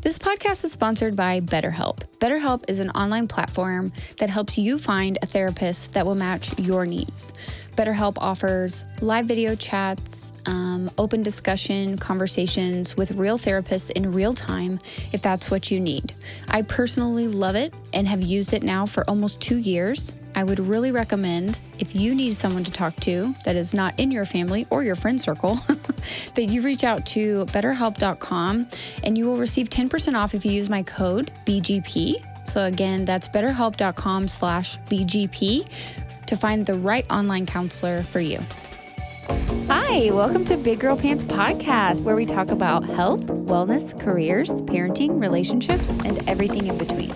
This podcast is sponsored by BetterHelp. BetterHelp is an online platform that helps you find a therapist that will match your needs. BetterHelp offers live video chats, open discussion, conversations with real therapists in real time if that's what you need. I personally love it and have used it now for almost 2 years. I would really recommend, if you need someone to talk to that is not in your family or your friend circle, that you reach out to betterhelp.com and you will receive 10% off if you use my code BGP. So again, that's betterhelp.com/BGP to find the right online counselor for you. Hi, welcome to Big Girl Pants Podcast, where we talk about health, wellness, careers, parenting, relationships, and everything in between.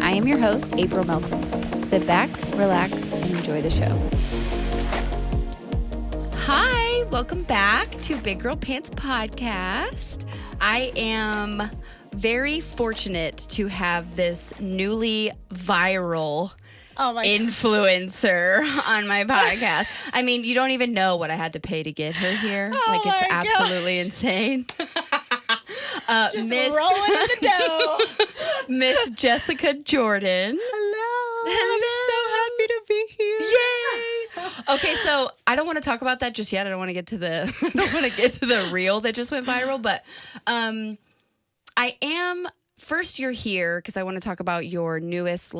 I am your host, April Melton. Sit back, relax, and enjoy the show. Hi, welcome back to Big Girl Pants Podcast. I am very fortunate to have this newly viral influencer on my podcast. I mean, you don't even know what I had to pay to get her here. It's absolutely insane. Just rolling in the dough. Miss Jessica Jordan. Hello. I'm so happy to be here. Yay! Okay, so I don't want to talk about that just yet. I don't want to get to the reel that just went viral, but I am. First, you're here because I want to talk about your newest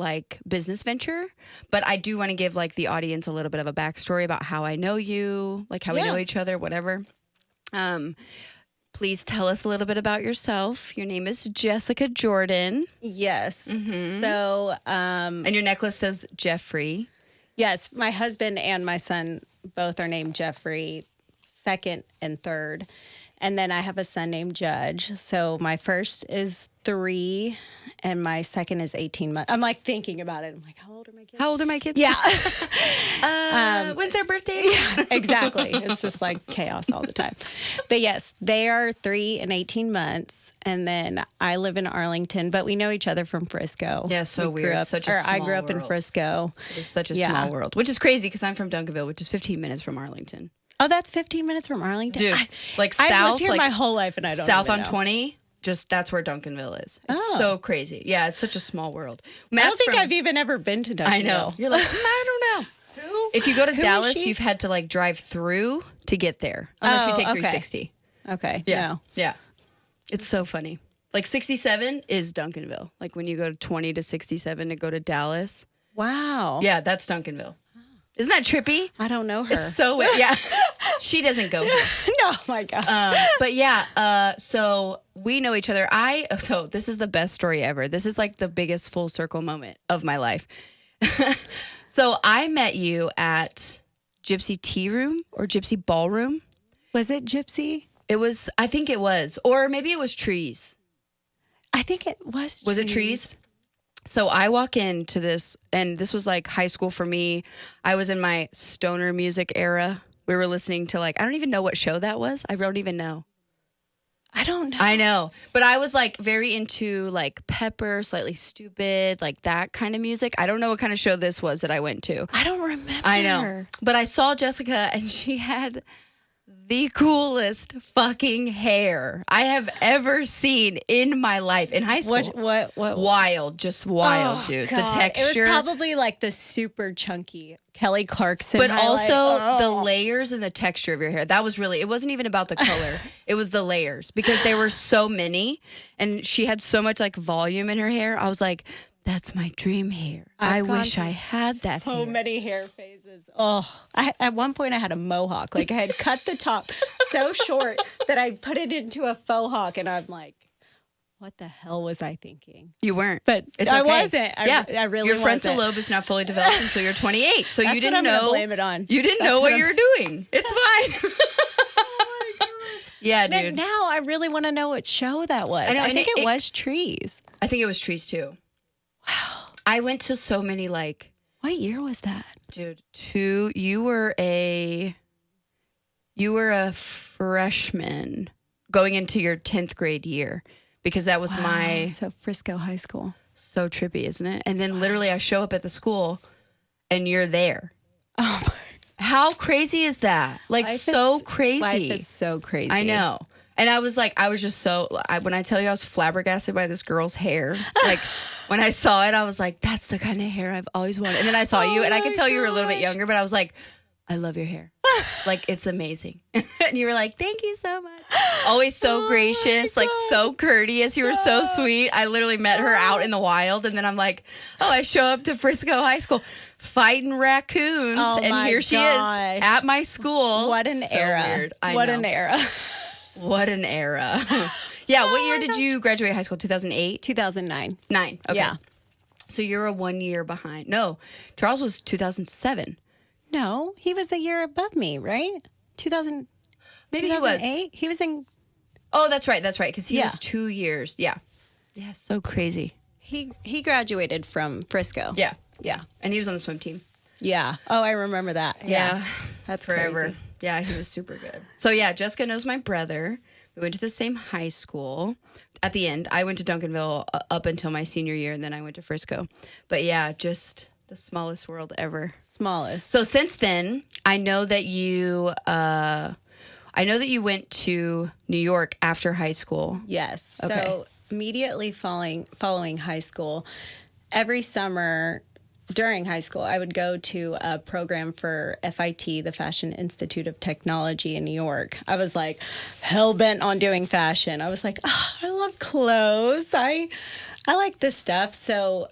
business venture, but I do want to give the audience a little bit of a backstory about how I know you, how we know each other, whatever. Please tell us a little bit about yourself. Your name is Jessica Jordan. Yes. Mm-hmm. So, and your necklace says Jeffrey. Yes, my husband and my son both are named Jeffrey, second and third. And then I have a son named Judge. So my first is 3 and my second is 18 months. I'm thinking about it. I'm how old are my kids? How old are my kids? Yeah. When's their birthday? Yeah, exactly. It's just chaos all the time. But yes, they are 3 and 18 months. And then I live in Arlington, but we know each other from Frisco. Yeah, so weird. I grew up in Frisco. It's such a small world, which is crazy because I'm from Duncanville, which is 15 minutes from Arlington. Oh, that's 15 minutes from Arlington? Dude, I've south. I've lived here my whole life and I don't South even on know. 20, that's where Duncanville is. It's so crazy. Yeah, it's such a small world. I don't think I've even ever been to Duncanville. I know. You're I don't know. If you go to Dallas, you've had to drive through to get there. Unless you take 360. Okay. Yeah. No. Yeah. It's so funny. 67 is Duncanville. When you go to 20 to 67 to go to Dallas. Wow. Yeah, that's Duncanville. Isn't that trippy? I don't know her. It's so weird. Yeah. She doesn't go here. No, my gosh. But yeah, so we know each other. So this is the best story ever. This is the biggest full circle moment of my life. So I met you at Gypsy Tea Room or Gypsy Ballroom. Was it Gypsy? I think it was. Or maybe it was Trees. I think it was. Was it Trees? So I walk into this, and this was high school for me. I was in my stoner music era. We were listening to I don't even know what show that was. I don't even know. I don't know. I know. But I was very into Pepper, Slightly Stupid, that kind of music. I don't know what kind of show this was that I went to. I don't remember. I know. But I saw Jessica and she had the coolest fucking hair I have ever seen in my life. In high school. What? Wild. Just wild, dude. God. The texture. It was probably the super chunky Kelly Clarkson But highlight. also the layers and the texture of your hair. That was it wasn't even about the color. It was the layers because there were so many and she had so much volume in her hair. I was that's my dream hair. I wish I had that hair. So many hair phases. Oh, at one point I had a mohawk. I had cut the top so short that I put it into a faux hawk, and I'm what the hell was I thinking? You weren't. But it's I okay. wasn't. I really Your wasn't. frontal lobe is not fully developed until you're 28. So That's you didn't what I'm know. gonna blame it on. You didn't know what you were doing. It's fine. Oh my God. Yeah, dude. Now I really want to know what show that was. I know, I think it was Trees. I think it was Trees too. Wow. I went to so many What year was that? Dude, you were a freshman going into your 10th grade year because that was so Frisco High School. So trippy, isn't it? And then literally I show up at the school and you're there. Oh my. How crazy is that? Crazy. Life is so crazy. I know. And I was just so, when I tell you I was flabbergasted by this girl's hair, like when I saw it, I was like, that's the kind of hair I've always wanted. And then I saw you and I could tell you were a little bit younger, but I was like, I love your hair. Like, it's amazing. And you were like, thank you so much. Always so gracious, like so courteous. You were so sweet. I literally met her out in the wild. And then I'm like, I show up to Frisco High School fighting raccoons. And here she is at my school. What an era. Weird. What an era. What an era. Yeah. What year did you graduate high school? 2008? 2009. 9. Okay. Yeah. So you're a 1 year behind. No, Charles was 2007. No, he was a year above me, right? 2000. Maybe 2008? He was in. Oh, that's right. That's right. Because he was 2 years. Yeah. Yeah. So crazy. He graduated from Frisco. Yeah. Yeah. And he was on the swim team. Yeah. Oh, I remember that. Yeah. That's forever. crazy. Yeah. He was super good. So yeah, Jessica knows my brother. We went to the same high school. At the end, I went to Duncanville up until my senior year, and then I went to Frisco. But yeah, just the smallest world ever. Smallest. So since then, I know that you went to New York after high school. Yes. Okay. So immediately following high school, every summer during high school, I would go to a program for FIT, the Fashion Institute of Technology in New York. I was like hell bent on doing fashion. I was like, I love clothes. I like this stuff. So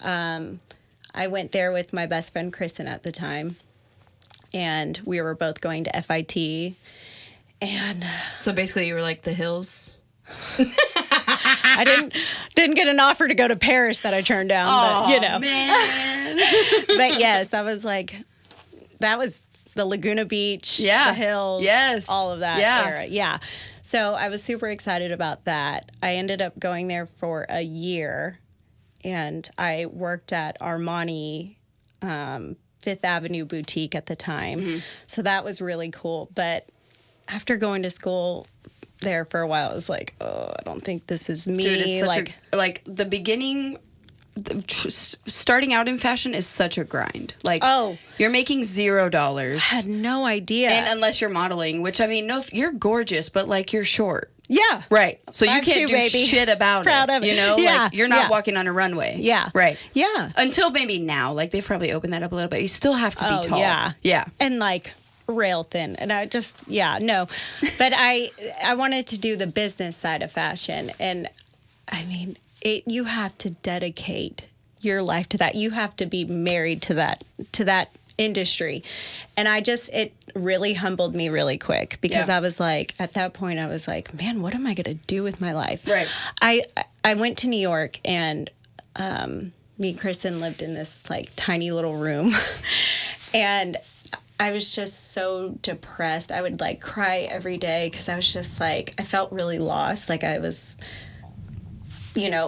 I went there with my best friend Kristen at the time, and we were both going to FIT. And so basically, you were like the hills. I didn't get an offer to go to Paris that I turned down, but you know. Man. But yes, I was like, that was the Laguna Beach, the hills, all of that era. Yeah. So I was super excited about that. I ended up going there for a year, and I worked at Armani Fifth Avenue boutique at the time. Mm-hmm. So that was really cool. But after going to school there for a while, I was like, I don't think this is me. Dude, it's such like the beginning, starting out in fashion is such a grind. Like, you're making $0. I had no idea. And unless you're modeling, which I mean, no, you're gorgeous, but like you're short. Yeah. Right. So you can't do baby. shit about Proud it. of it. You know, Yeah. like you're not walking on a runway. Yeah. Right. Yeah. Until maybe now, like they've probably opened that up a little bit. You still have to be tall. Yeah. Yeah. And like rail thin. And I just, no. But I wanted to do the business side of fashion. And I mean, you have to dedicate your life to that. You have to be married to that industry. And it really humbled me really quick, because I was like, at that point I was like, man, what am I going to do with my life? Right. I went to New York, and me and Kristen lived in this like tiny little room. And I was just so depressed. I would like cry every day, because I was just like, I felt really lost. Like I was,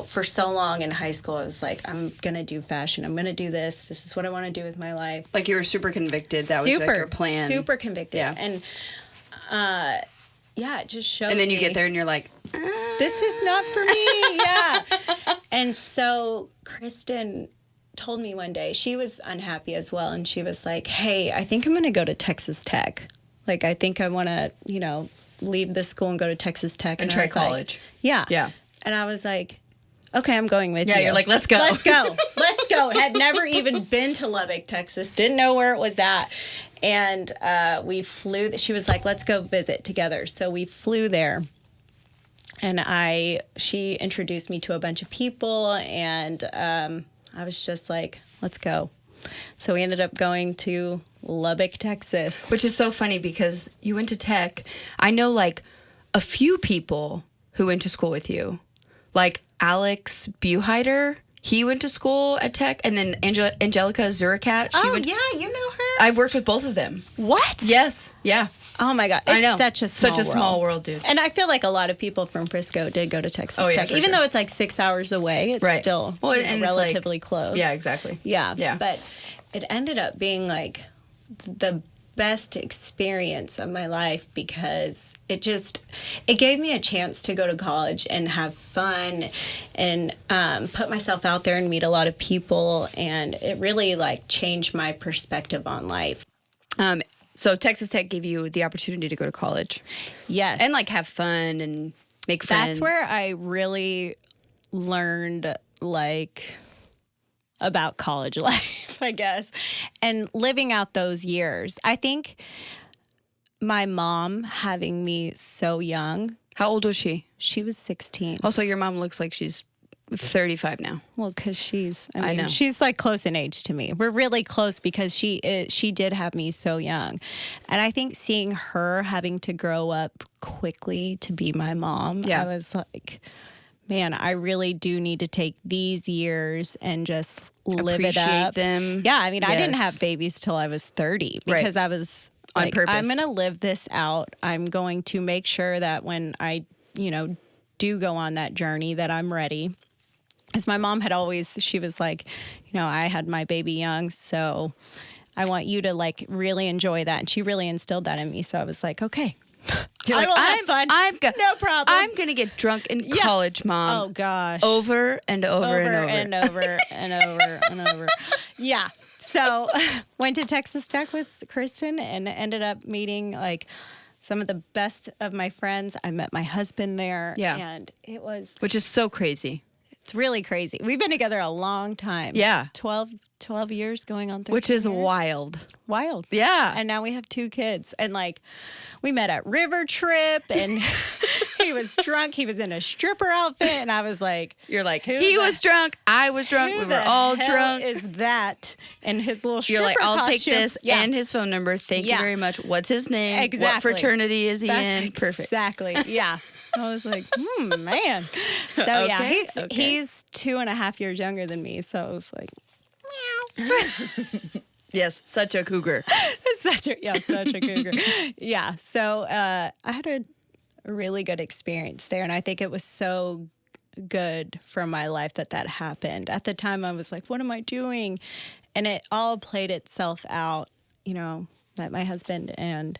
for so long in high school, I was like, I'm going to do fashion. I'm going to do this. This is what I want to do with my life. Like you were super convicted. That was like your plan. Super convicted. Yeah. And it just showed And then you me, get there and you're like, this is not for me. Yeah. And so Kristen told me one day, she was unhappy as well. And she was like, hey, I think I'm going to go to Texas Tech. Like, I think I want to, leave this school and go to Texas Tech. And try college. Yeah. Yeah. And I was like, okay, I'm going with you. Yeah, you're like, let's go. Let's go. Let's go. Had never even been to Lubbock, Texas. Didn't know where it was at. And we flew. She was like, let's go visit together. So we flew there. And she introduced me to a bunch of people. And I was just like, let's go. So we ended up going to Lubbock, Texas. Which is so funny, because you went to Tech. I know like a few people who went to school with you. Like Alex Buheider, he went to school at Tech. And then Angelica Zuricat. Yeah, you know her? I've worked with both of them. What? Yes. Yeah. Oh my God. It's I know. such a small world, dude. And I feel like a lot of people from Frisco did go to Texas Tech. For Even sure. though it's like 6 hours away, it's still and relatively it's like, close. Yeah, exactly. Yeah. Yeah. But it ended up being like the best experience of my life, because it gave me a chance to go to college and have fun and put myself out there and meet a lot of people. And it really like changed my perspective on life. So Texas Tech gave you the opportunity to go to college. Yes. And like have fun and make friends. That's where I really learned like about college life, I guess, and living out those years. I think my mom having me so young. How old was she? She was 16. Also, your mom looks like she's 35 now. Well, because I know. she's like close in age to me. We're really close because she did have me so young. And I think seeing her having to grow up quickly to be my mom, I was like, man, I really do need to take these years and just live it up. Them. Yeah, I mean, I didn't have babies till I was 30 because I was on like, purpose. I'm going to live this out. I'm going to make sure that when I, do go on that journey that I'm ready. Because my mom had always, she was like, I had my baby young, so I want you to like really enjoy that. And she really instilled that in me. So I was like, okay. You're like, have fun. No problem. I'm going to get drunk in college, Mom. Oh, gosh. Over and over and over. And over and over and over. Yeah. So went to Texas Tech with Kristen and ended up meeting like some of the best of my friends. I met my husband there. Yeah. And it was... Which is so crazy. It's really crazy. We've been together a long time. Yeah. 12 years going on 13 Which is years. wild. Wild. Yeah. And now we have 2 kids. And like, we met at River Trip and he was drunk. He was in a stripper outfit. And I was like, You're like, he was drunk. I was drunk. We were all drunk. Is that? And his little stripper You're like, I'll costume. take this and his phone number. Thank you very much. What's his name? Exactly. What fraternity is he in? Perfect. Exactly. Yeah. I was like, man. So yeah, he's 2.5 years younger than me. So I was like, meow. Yes, such a cougar. such a cougar. Yeah. So I had a really good experience there, and I think it was so good for my life that happened. At the time, I was like, what am I doing? And it all played itself out. Met my husband and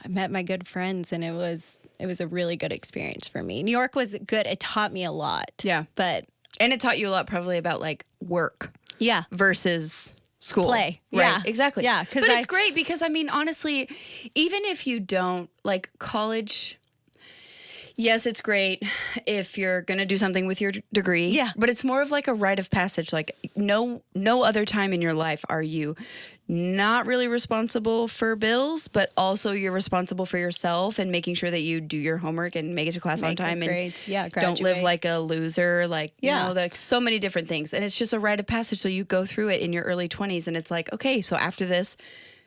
I met my good friends, and it was a really good experience for me. New York was good. It taught me a lot. Yeah. And it taught you a lot probably about like work. Yeah. Versus school. Play. Right. Yeah. Exactly. Yeah. But it's great because, I mean, honestly, even if you don't like college, yes, it's great if you're going to do something with your degree. Yeah. But it's more of like a rite of passage. Like no other time in your life are you not really responsible for bills, but also you're responsible for yourself and making sure that you do your homework and make it to class on time and don't live like a loser. Like, like so many different things. And it's just a rite of passage. So you go through it in your early 20s and it's like, okay, so after this,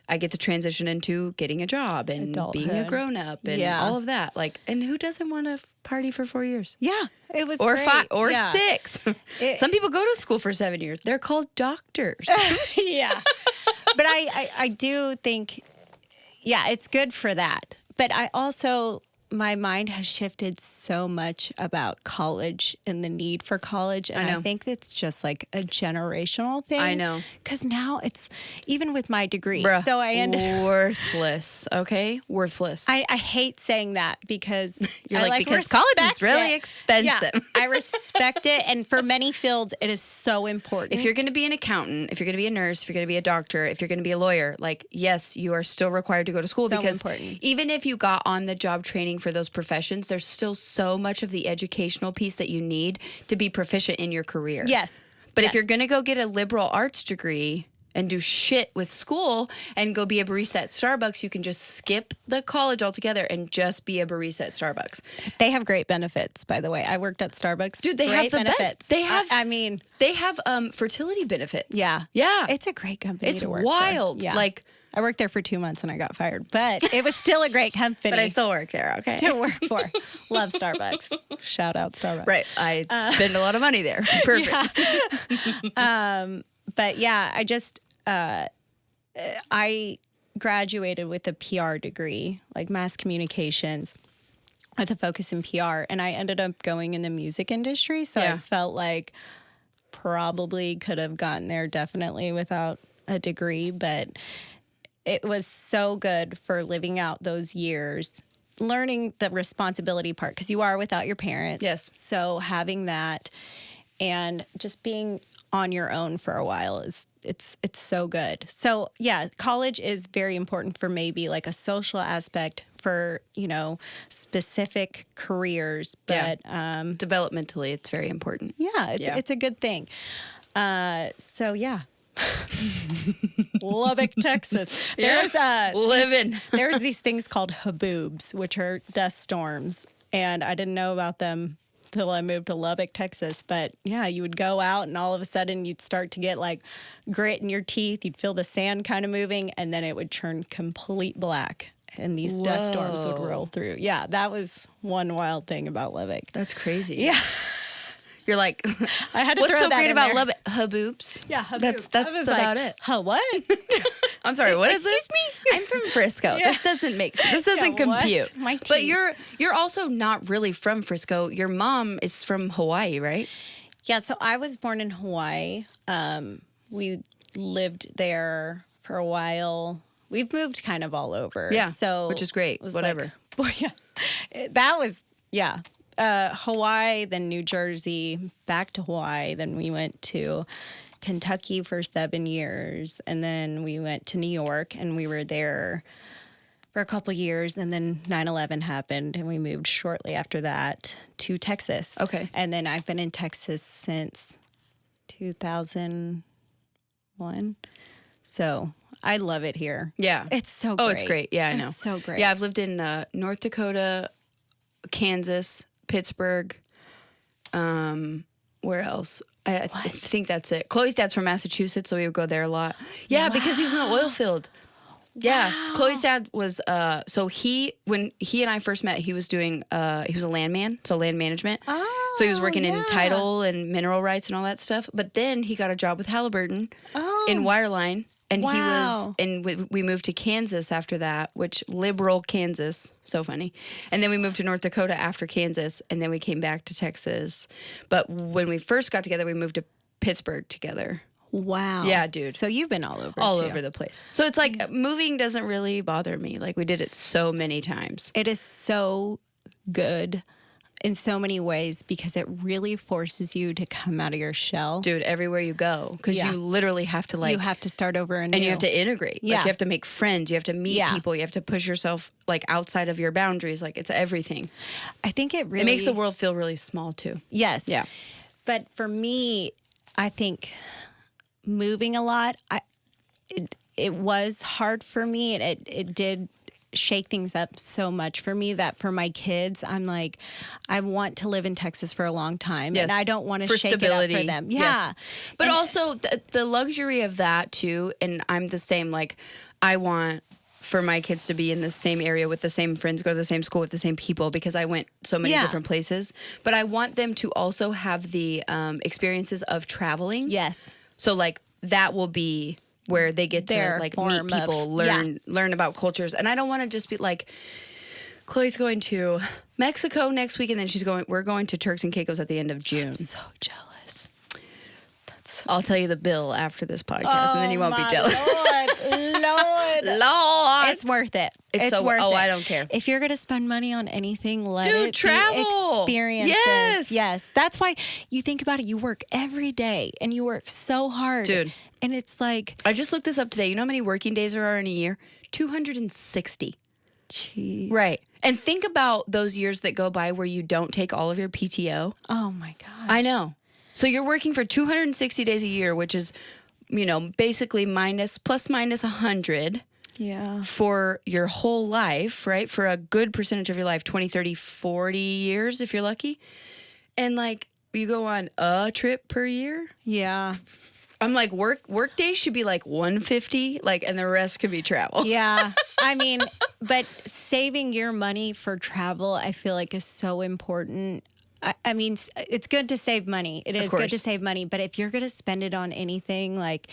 I get to transition into getting a job and being a grown up and all of that. Like, and who doesn't want to party for 4 years? Yeah, it was or great. 5 or 6. Some people go to school for 7 years. They're called doctors. Yeah, but I do think, it's good for that. But I also, my mind has shifted so much about college and the need for college. And I think it's just like a generational thing. I know. Because now it's, even with my degree. Bruh, so I ended worthless. Okay? Worthless. I hate saying that because you're like because college is really expensive. Yeah, I respect it. And for many fields, it is so important. If you're going to be an accountant, if you're going to be a nurse, if you're going to be a doctor, if you're going to be a lawyer, like, yes, you are still required to go to school because even if you got on the job training for those professions, there's still so much of the educational piece that you need to be proficient in your career. Yes. But if you're going to go get a liberal arts degree and do shit with school and go be a barista at Starbucks, you can just skip the college altogether and just be a barista at Starbucks. They have great benefits, by the way. I worked at Starbucks. Dude, they have the best. They have, they have fertility benefits. Yeah. Yeah. It's a great company to work for. It's wild. Yeah. Like, I worked there for 2 months and I got fired, but it was still a great company. But I still work there, okay? To work for. Love Starbucks. Shout out Starbucks. Right. I spend a lot of money there. Perfect. Yeah. But yeah, I just, I graduated with a PR degree, like mass communications with a focus in PR. And I ended up going in the music industry. So I felt like probably could have gotten there definitely without a degree, but it was so good for living out those years, learning the responsibility part, because you are without your parents. Yes. So having that and just being on your own for a while it's so good. So yeah, college is very important for maybe like a social aspect for, specific careers, but developmentally it's very important. It's a good thing. So yeah. Lubbock, Texas. There's there's these things called haboobs, which are dust storms, and I didn't know about them till I moved to Lubbock, Texas. But yeah, you would go out and all of a sudden you'd start to get like grit in your teeth. You'd feel the sand kind of moving, and then it would turn complete black. And these dust storms would roll through. Yeah, that was one wild thing about Lubbock. That's crazy. Yeah. You're like, I had to what's throw so that great in about there. Lubbock? Haboobs. Yeah, haboobs. That's about it. Huh, what? I'm sorry. What is this? I'm from Frisco. Yeah. This doesn't make sense. This doesn't compute. My teeth. But you're also not really from Frisco. Your mom is from Hawaii, right? Yeah. So I was born in Hawaii. We lived there for a while. We've moved kind of all over. Yeah. So which is great. Whatever. That was Hawaii, then New Jersey, back to Hawaii. Then we went to Kentucky for 7 years, and then we went to New York, and we were there for a couple years, and then 9/11 happened, and we moved shortly after that to Texas. Okay. And then I've been in Texas since 2001. So I love it here. Yeah. It's so great. Oh, it's great. Yeah, I know. It's so great. Yeah, I've lived in North Dakota, Kansas, Pittsburgh. Where else? I think that's it. Chloe's dad's from Massachusetts, so we would go there a lot. Yeah, because he was in the oil field. Yeah, Chloe's dad was. When he and I first met, he was doing. He was a landman, so land management. Oh, so he was working in title and mineral rights and all that stuff. But then he got a job with Halliburton in wireline. And he was, and we moved to Kansas after that, which liberal Kansas, so funny. And then we moved to North Dakota after Kansas, and then we came back to Texas. But when we first got together, we moved to Pittsburgh together. Wow. Yeah, dude. So you've been all over over the place. So it's like moving doesn't really bother me. Like we did it so many times. It is so good in so many ways because it really forces you to come out of your shell. Dude, everywhere you go. Because you literally have to you have to start over anew. And you have to integrate. Yeah. Like you have to make friends. You have to meet people. You have to push yourself like outside of your boundaries. Like it's everything. I think it makes the world feel really small too. Yes. Yeah. But for me, I think moving a lot, it was hard for me. It did shake things up so much for me that for my kids, I'm like, I want to live in Texas for a long time. Yes. And I don't want to shake stability. it up for them. Yeah. Yes. But also the luxury of that too, and I'm the same, like I want for my kids to be in the same area with the same friends, go to the same school with the same people because I went so many different places. But I want them to also have the experiences of traveling. Yes. So like that will be where they get to like meet people, learn about cultures. And I don't want to just be like, Chloe's going to Mexico next week, and then we're going to Turks and Caicos at the end of June. I'm so jealous. I'll tell you the bill after this podcast, and then you won't be jealous. Lord. It's worth it. It's so worth it. I don't care. If you're going to spend money on anything, let it travel. be experiences. Yes. That's why you think about it. You work every day, and you work so hard. Dude. And it's like... I just looked this up today. You know how many working days there are in a year? 260. Jeez. Right. And think about those years that go by where you don't take all of your PTO. Oh, my gosh. I know. So you're working for 260 days a year, which is, basically plus minus 100 for your whole life, right? For a good percentage of your life, 20, 30, 40 years if you're lucky. And like you go on a trip per year. Yeah. I'm like, work days should be like 150, and the rest could be travel. Yeah. I mean, but saving your money for travel, I feel like is so important. I mean, it's good to save money. It is good to save money. But if you're going to spend it on anything, like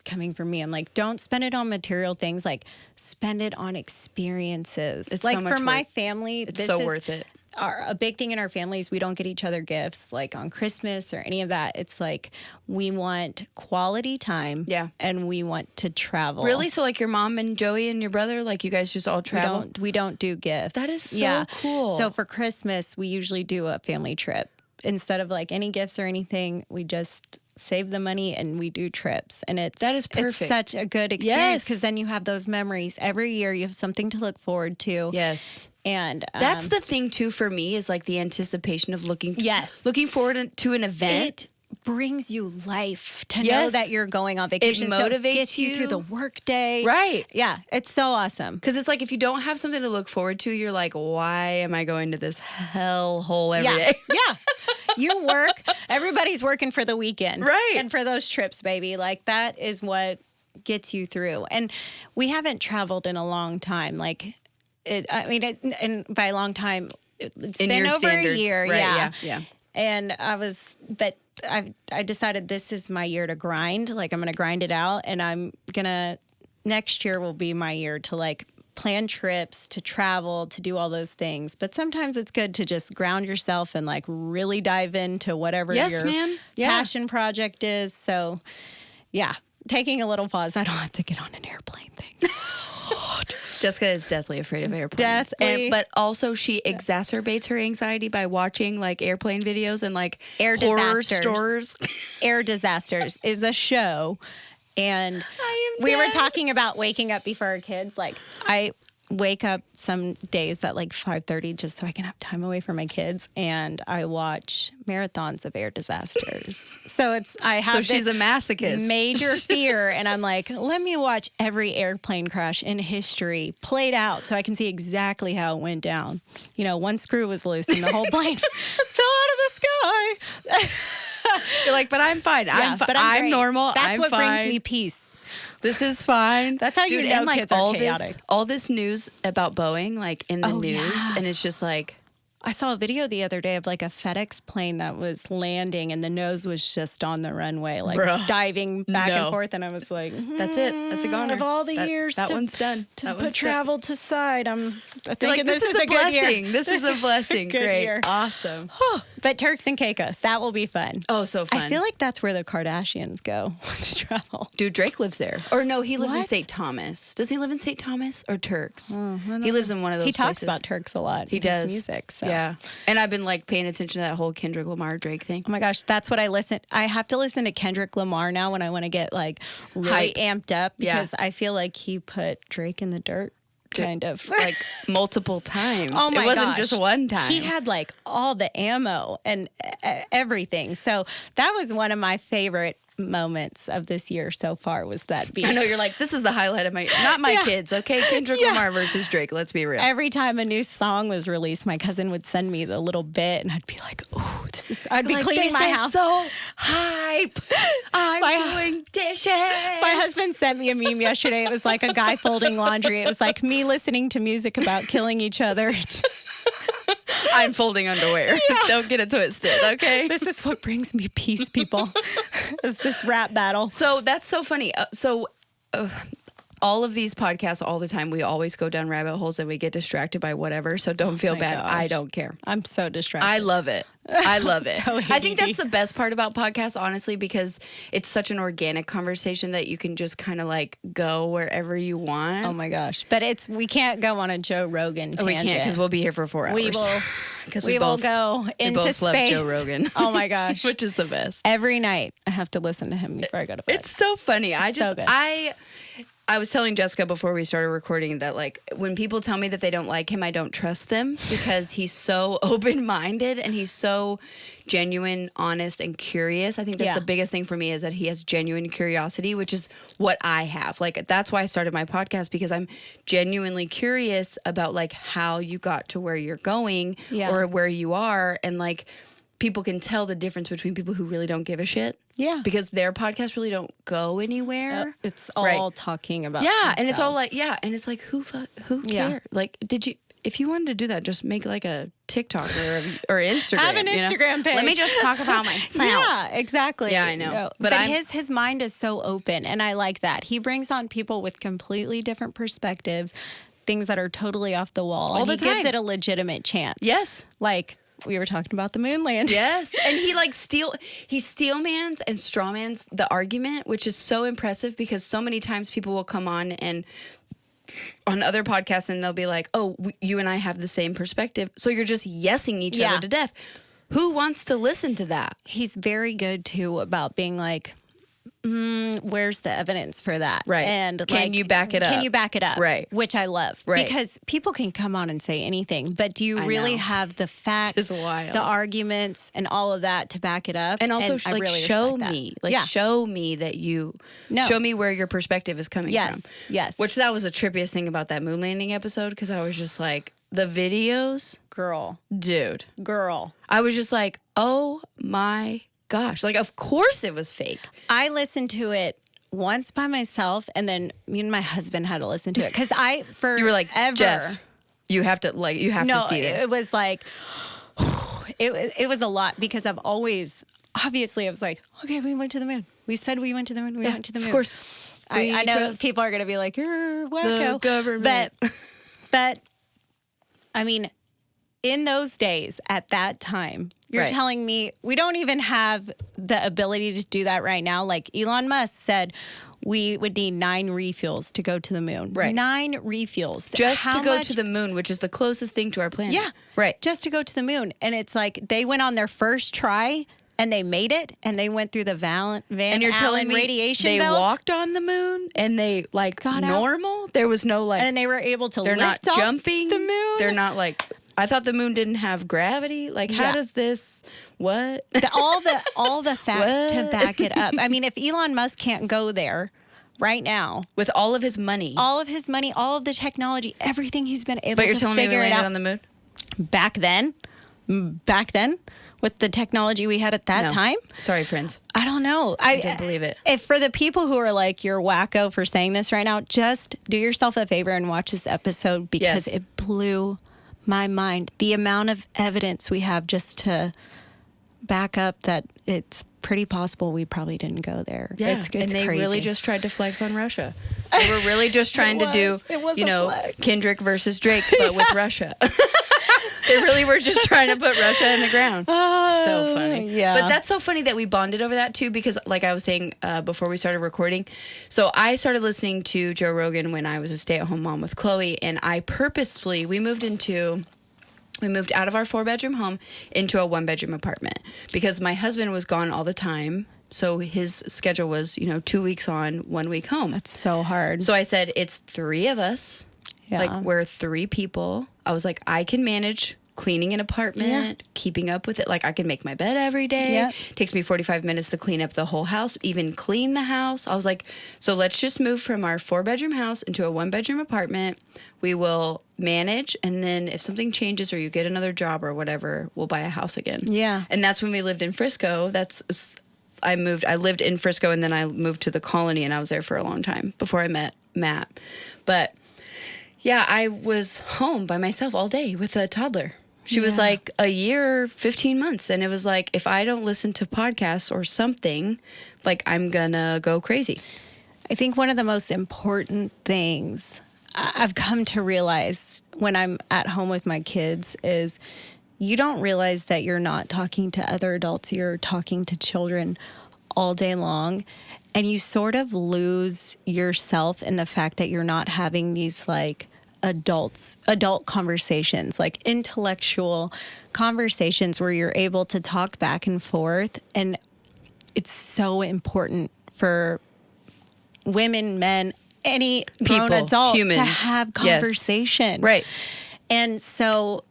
coming from me, I'm like, don't spend it on material things. Like, spend it on experiences. It's like so much for my worth. family, it's so worth it. A big thing in our families, we don't get each other gifts like on Christmas or any of that. It's like we want quality time. Yeah. And we want to travel. Really? So like your mom and Joey and your brother, like you guys just all travel? We don't do gifts. That is so cool. So for Christmas, we usually do a family trip. Instead of like any gifts or anything, we just save the money, and we do trips. And that is perfect. It's such a good experience because Yes. then you have those memories. Every year you have something to look forward to. Yes. And That's the thing too for me is like the anticipation of looking Yes. forward to an event. it brings you life to know Yes. that you're going on vacation. So motivates gets you you. through the work day. Right. Yeah. It's so awesome. Because it's like if you don't have something to look forward to, you're like, why am I going to this hell hole every day? Yeah. You work. Everybody's working for the weekend. Right. And for those trips, baby. Like that is what gets you through. And we haven't traveled in a long time. Like, and by a long time, it's In been your over standards. a year. Right, yeah. And I decided this is my year to grind. Like I'm going to grind it out, and next year will be my year to like plan trips, to travel, to do all those things. But sometimes it's good to just ground yourself and like really dive into whatever Yes, your ma'am. Yeah. passion project is. So yeah, taking a little pause. I don't have to get on an airplane thing. Jessica is deathly afraid of airplanes. Deathly. But also she exacerbates her anxiety by watching like airplane videos and like Air horror disasters. stores. Air Disasters is a show, and I am we were dead. talking about waking up before our kids. Like I wake up some days at like 5:30 just so I can have time away from my kids, and I watch marathons of air disasters. So I have So she's this a masochist. major fear, and I'm like, let me watch every airplane crash in history played out so I can see exactly how it went down. You know, one screw was loose and the whole plane fell out of the sky. You're like, but I'm fine. I'm great. normal. That's I'm what fine. brings me peace. This is fine. That's how you Dude, know and like kids are all chaotic. all this news about Boeing, like in the Oh, news, yeah. and it's just like, I saw a video the other day of like a FedEx plane that was landing and the nose was just on the runway, like Bruh. diving back No. and forth. And I was like, that's it. That's a goner. of all the years that to- one's done. to That put one's done. travel to side, I'm You're thinking like, this is a a good year. blessing. This is a blessing. good Great. year. Awesome. But Turks and Caicos, that will be fun. Oh, so fun. I feel like that's where the Kardashians go to travel. Dude, Drake lives there. Or no, he lives in What? St. Thomas. Does he live in St. Thomas or Turks? He lives in one of those He talks places. about Turks a lot. He in his does. music. So. Yeah. And I've been like paying attention to that whole Kendrick Lamar Drake thing. Oh my gosh, that's what I listen. I have to listen to Kendrick Lamar now when I want to get like really Hype. amped up Yeah. because I feel like he put Drake in the dirt, kind of. Like multiple times. Oh my It wasn't gosh. just one time. He had like all the ammo and everything. So that was one of my favorite moments of this year so far was that beat. I know you're like, this is the highlight of not my Yeah. kids, okay? Kendrick Yeah. Lamar versus Drake. Let's be real. Every time a new song was released, my cousin would send me the little bit and I'd be like, oh, I'd be Like, cleaning this my is house. so hype. I'm My- doing dishes. My husband sent me a meme yesterday. It was like a guy folding laundry. It was like me listening to music about killing each other. I'm folding underwear. Don't get it twisted, okay? This is what brings me peace, people. Is this rap battle. So that's so funny. All of these podcasts, all the time, we always go down rabbit holes and we get distracted by whatever. So don't feel my bad. gosh. I don't care. I'm so distracted. I love it. I love it. So I think ADD. that's the best part about podcasts, honestly, because it's such an organic conversation that you can just kind of like go wherever you want. Oh my gosh. But we can't go on a Joe Rogan tangent. We can't because we'll be here for 4 hours. We will. Because We will go into both love space. Joe Rogan. Oh my gosh. Which is the best. Every night I have to listen to him before I go to bed. It's so funny. so good. I was telling Jessica before we started recording that like when people tell me that they don't like him, I don't trust them because he's so open-minded and he's so genuine, honest, and curious. I think that's Yeah. the biggest thing for me is that he has genuine curiosity, which is what I have. Like that's why I started my podcast because I'm genuinely curious about like how you got to where you're going Yeah. or where you are, and like people can tell the difference between people who really don't give a shit. Yeah. Because their podcasts really don't go anywhere. It's all Right. talking about And it's all like, themselves. and it's like, who Yeah. cares? Like, if you wanted to do that, just make like a TikTok or Instagram. Have an you know? Instagram page. Let me just talk about myself. Yeah, exactly. Yeah, I know. But But his mind is so open, and I like that. He brings on people with completely different perspectives, things that are totally off the wall, All and the he gives time. it a legitimate chance. Yes. Like we were talking about the moon landing. Yes. And he like he steelmans and strawmans the argument, which is so impressive because so many times people will come on other podcasts and they'll be like, oh, you and I have the same perspective. So you're just yesing each Yeah. other to death. Who wants to listen to that? He's very good too about being like, where's the evidence for that? Right. And can you back it up? Can you back it up? Right. Which I love. Right. Because people can come on and say anything, but do you really have the facts, the arguments, and all of that to back it up? And also, I really show respect me. that. Show me that you... Show me where your perspective is coming from. Yes. Which that was the trippiest thing about that moon landing episode, because I was just like, the videos... Dude. I was just like, oh my gosh. Like, of course it was fake. I listened to it once by myself, and then me and my husband had to listen to it. Because you were like, Jeff, you have to see this. It was like, it was a lot, because obviously I was like, okay, we went to the moon. We said we went to the moon. We went to the moon. Of course. I know people are going to be like, you're wacko. The government. But I mean, in those days, at that time, you're telling me we don't even have the ability to do that right now. Like Elon Musk said, we would need 9 refuels to go to the moon. Right. 9 refuels. Just to go to the moon, which is the closest thing to our planet. Yeah. Right. Just to go to the moon. And it's like they went on their first try and they made it, and they went through the Van and you're Allen telling me radiation they belts. walked on the moon and they got normal? Out. There was no like... And they were able to lift not off jumping the moon? They're not like... I thought the moon didn't have gravity. Like, how does this... What? All the facts to back it up. I mean, if Elon Musk can't go there right now... With all of his money. All of the technology, everything he's been able to figure it out. But you're telling me we landed on the moon? Back then, with the technology we had at that time? Sorry, friends. I don't know. I can't believe it. If for the people who are like, you're wacko for saying this right now, just do yourself a favor and watch this episode, because it blew my mind. The amount of evidence we have just to back up that it's pretty possible we probably didn't go there. Yeah, it's and they crazy. really just tried to flex on Russia. They were really just trying to do, Kendrick versus Drake, but with Russia. They really were just trying to put Russia in the ground. So funny. Yeah. But that's so funny that we bonded over that too, because like I was saying before we started recording, so I started listening to Joe Rogan when I was a stay-at-home mom with Chloe, and I purposefully, we moved out of our 4-bedroom home into a 1-bedroom apartment because my husband was gone all the time. So his schedule was, 2 weeks on, 1 week home. That's so hard. So I said, it's 3 of us. Yeah. Like, we're 3 people. I was like, I can manage cleaning an apartment, keeping up with it. Like, I can make my bed every day. Yeah. Takes me 45 minutes to clean up the whole house, even clean the house. I was like, so let's just move from our 4-bedroom house into a 1-bedroom apartment. We will manage, and then if something changes or you get another job or whatever, we'll buy a house again. Yeah. And that's when we lived in Frisco. I lived in Frisco, and then I moved to the Colony, and I was there for a long time before I met Matt. But yeah, I was home by myself all day with a toddler. She was like a year, 15 months. And it was like, if I don't listen to podcasts or something, like, I'm gonna go crazy. I think one of the most important things I've come to realize when I'm at home with my kids is you don't realize that you're not talking to other adults. You're talking to children all day long. And you sort of lose yourself in the fact that you're not having these like adult conversations, like intellectual conversations where you're able to talk back and forth. And it's so important for women, men, any grown adult humans, to have conversation. Yes. Right. And so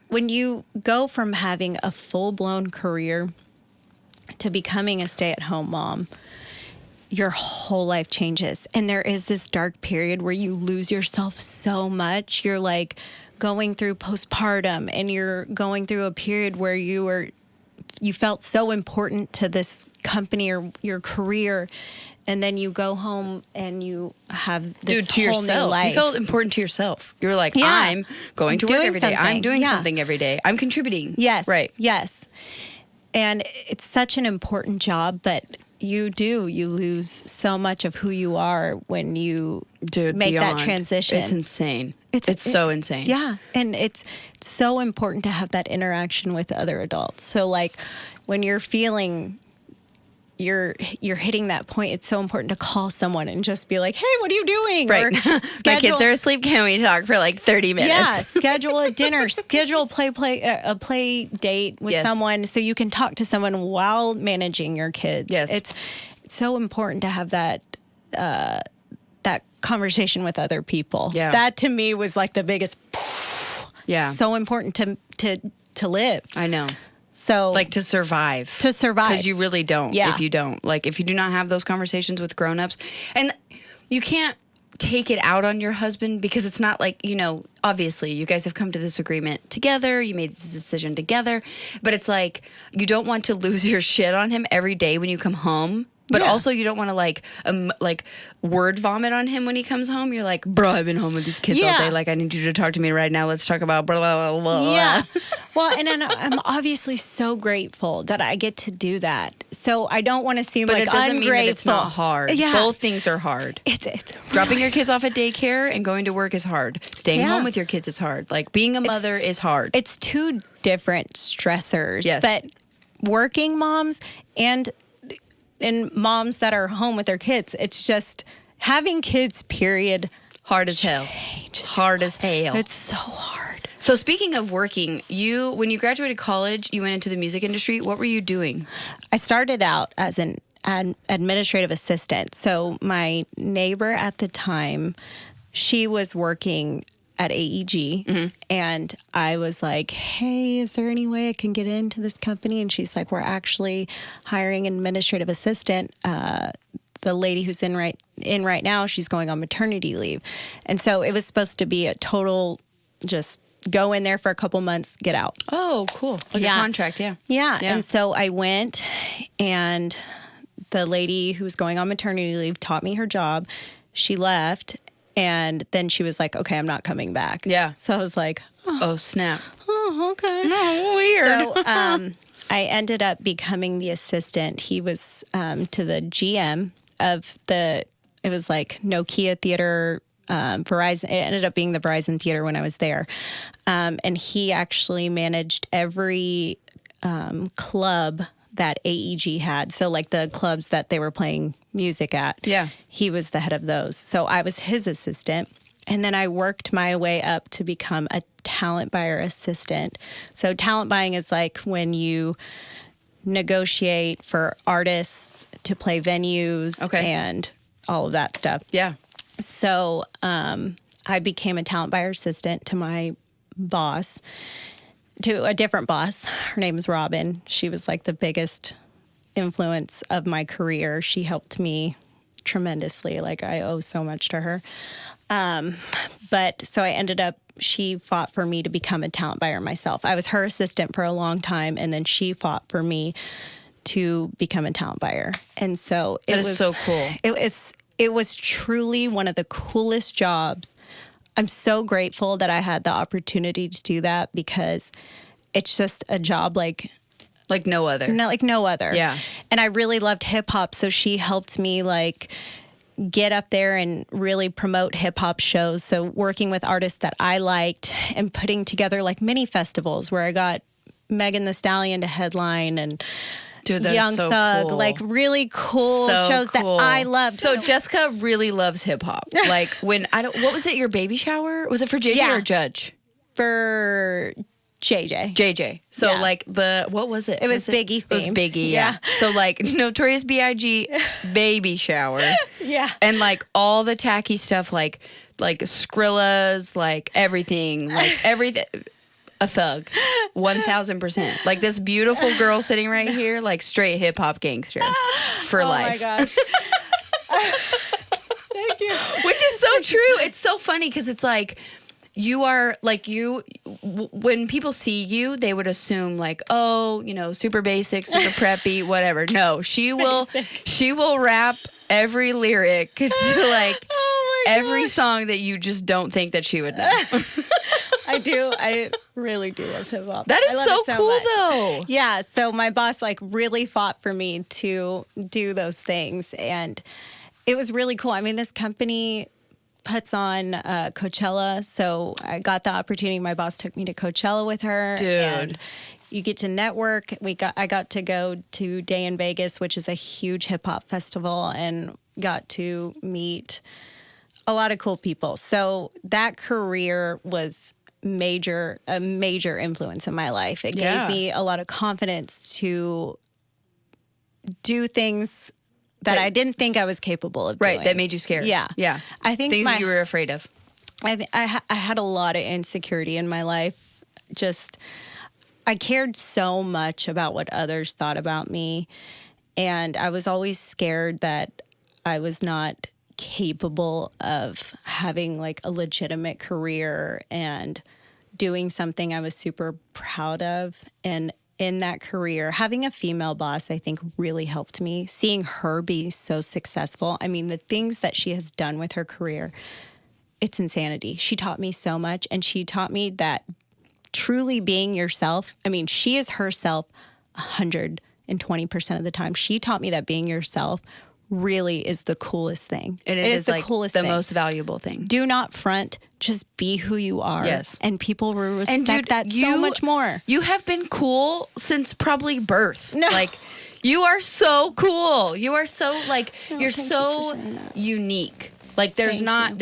when you go from having a full-blown career to becoming a stay-at-home mom, your whole life changes. And there is this dark period where you lose yourself so much. You're like going through postpartum, and you're going through a period where you felt so important to this company or your career. And then you go home and you have this whole yourself. New life. You felt important to yourself. You were like, I'm going to work every day. I'm doing something every day. I'm contributing. Yes. Right. Yes. And it's such an important job, but you lose so much of who you are when you make that transition. It's insane. It's so insane. Yeah. And it's so important to have that interaction with other adults. So like when you're feeling you're hitting that point, it's so important to call someone and just be like, hey, what are you doing? Right. Or My kids are asleep. Can we talk for like 30 minutes? Yeah, schedule a dinner, schedule a play date with someone so you can talk to someone while managing your kids. Yes. It's so important to have that that conversation with other people. Yeah. That to me was like the biggest. Yeah. So important to live. I know. So Like to survive. Because you really don't if you don't. Like if you do not have those conversations with grown-ups. And you can't take it out on your husband because it's not like, you know, obviously you guys have come to this agreement together. You made this decision together. But it's like you don't want to lose your shit on him every day when you come home. But also you don't want to like word vomit on him when he comes home. You're like, bro, I've been home with these kids all day. Like, I need you to talk to me right now. Let's talk about blah, blah, blah, blah. Yeah. Well, and I'm obviously so grateful that I get to do that. So I don't want to seem like it doesn't ungrateful. mean that it's not hard. Yeah. Both things are hard. It's Dropping your kids off at daycare and going to work is hard. Staying home with your kids is hard. Like being a mother is hard. It's two different stressors. Yes. But working moms and moms that are home with their kids, it's just having kids, period. Hard as hell. Hard as hell. It's so hard. So speaking of working, when you graduated college, you went into the music industry. What were you doing? I started out as an administrative assistant. So my neighbor at the time, she was working at AEG, and I was like, hey, is there any way I can get into this company? And she's like, we're actually hiring an administrative assistant. The lady who's in right now, she's going on maternity leave. And so it was supposed to be a total just go in there for a couple months, get out. Oh, cool. Like a contract, yeah. And so I went, and the lady who was going on maternity leave taught me her job. She left. And then she was like, okay, I'm not coming back. Yeah. So I was like, oh snap. Oh, okay. No, weird. So I ended up becoming the assistant. He was to the GM of it was like Nokia Theater, Verizon. It ended up being the Verizon Theater when I was there. And he actually managed every club that AEG had. So like the clubs that they were playing music at. Yeah. He was the head of those. So I was his assistant. And then I worked my way up to become a talent buyer assistant. So talent buying is like when you negotiate for artists to play venues and all of that stuff. Yeah. So I became a talent buyer assistant to my boss, to a different boss. Her name is Robin. She was like the biggest influence of my career. She helped me tremendously. Like I owe so much to her. But so I ended up, she fought for me to become a talent buyer myself. I was her assistant for a long time, and then she fought for me to become a talent buyer. And so it was so cool. It was truly one of the coolest jobs. I'm so grateful that I had the opportunity to do that, because it's just a job like no other. Like no other. Yeah. And I really loved hip hop, so she helped me like get up there and really promote hip hop shows. So working with artists that I liked and putting together like mini festivals where I got Megan Thee Stallion to headline and Young so Thug, cool. like really cool shows that I loved. So Jessica really loves hip hop. Like what was it? Your baby shower? Was it for JJ or Judge? For JJ. JJ. So like what was it? It was Biggie themed. It was Biggie, yeah. So like Notorious B.I.G. baby shower. Yeah. And like all the tacky stuff like Skrilla's, like everything. A thug. 1,000%. Like this beautiful girl sitting right here, like straight hip hop gangster for life. Oh my gosh. Thank you. Which is so true. It's so funny because it's like, you are like when people see you, they would assume like, oh, super basic, super preppy, whatever. No, she will rap every lyric. It's like every song that you just don't think that she would know. I do. I really do love hip hop. That is so cool much. Though. Yeah. So my boss like really fought for me to do those things. And it was really cool. I mean, this company puts on Coachella. So I got the opportunity. My boss took me to Coachella with her. Dude. And you get to network. I got to go to Day in Vegas, which is a huge hip hop festival, and got to meet a lot of cool people. So that career was a major influence in my life. It gave me a lot of confidence to do things that I didn't think I was capable of doing. Right, that made you scared. Yeah. Yeah. I think things that you were afraid of. I had a lot of insecurity in my life. I cared so much about what others thought about me. And I was always scared that I was not capable of having like a legitimate career and doing something I was super proud of. And in that career, having a female boss, I think really helped me. Seeing her be so successful. I mean, the things that she has done with her career, it's insanity. She taught me so much, and she taught me that truly being yourself, I mean, she is herself 120% of the time. She taught me that being yourself really is the coolest thing. And it is the like coolest the thing. most valuable thing. Do not front. Just be who you are. Yes. And people will respect that so much more. You have been cool since probably birth. No. Like, you are so cool. You are so, like, you're so unique. Like, there's not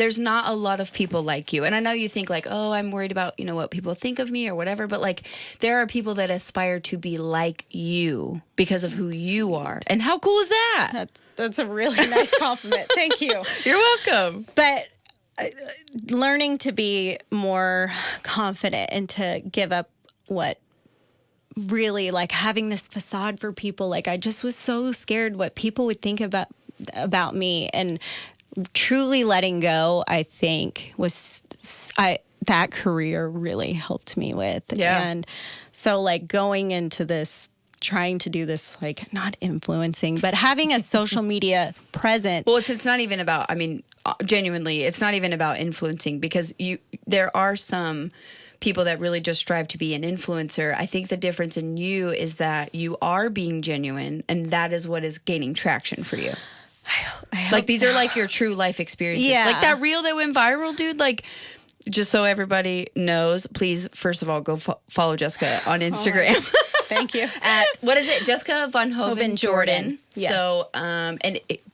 a lot of people like you. And I know you think like, oh, I'm worried about, what people think of me or whatever. But like, there are people that aspire to be like you because of who you are. And how cool is that? That's a really nice compliment. Thank you. You're welcome. But learning to be more confident and to give up what really, like, having this facade for people. Like, I just was so scared what people would think about me. And truly letting go, I think, that career really helped me with. Yeah. And so, like, going into this, trying to do this, like, not influencing, but having a social media presence. Well, it's not even about, genuinely, it's not even about influencing, because there are some people that really just strive to be an influencer. I think the difference in you is that you are being genuine, and that is what is gaining traction for you. I hope like, these are like your true life experiences. Yeah. Like that reel that went viral, dude. Like, just so everybody knows, please, first of all, go follow Jessica on Instagram. Thank you. At, what is it? Jessica VonHoven Jordan. Yes. So,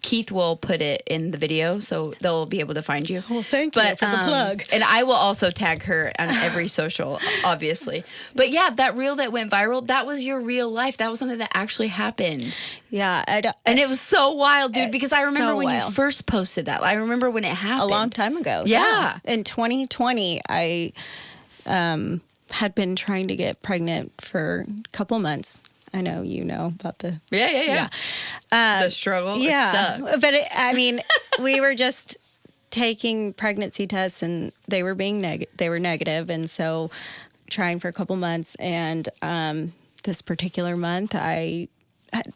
Keith will put it in the video, so they'll be able to find you. Well, thank you for the plug. And I will also tag her on every social, obviously. But yeah, that reel that went viral, that was your real life. That was something that actually happened. Yeah. And it was so wild, dude, because I remember when wild. you first posted that. I remember when it happened. A long time ago. Yeah. In 2020, I had been trying to get pregnant for a couple months. I know you know about the... Yeah. The struggle. Yeah. It sucks. But we were just taking pregnancy tests, and they were negative. And so trying for a couple months. And this particular month, I'd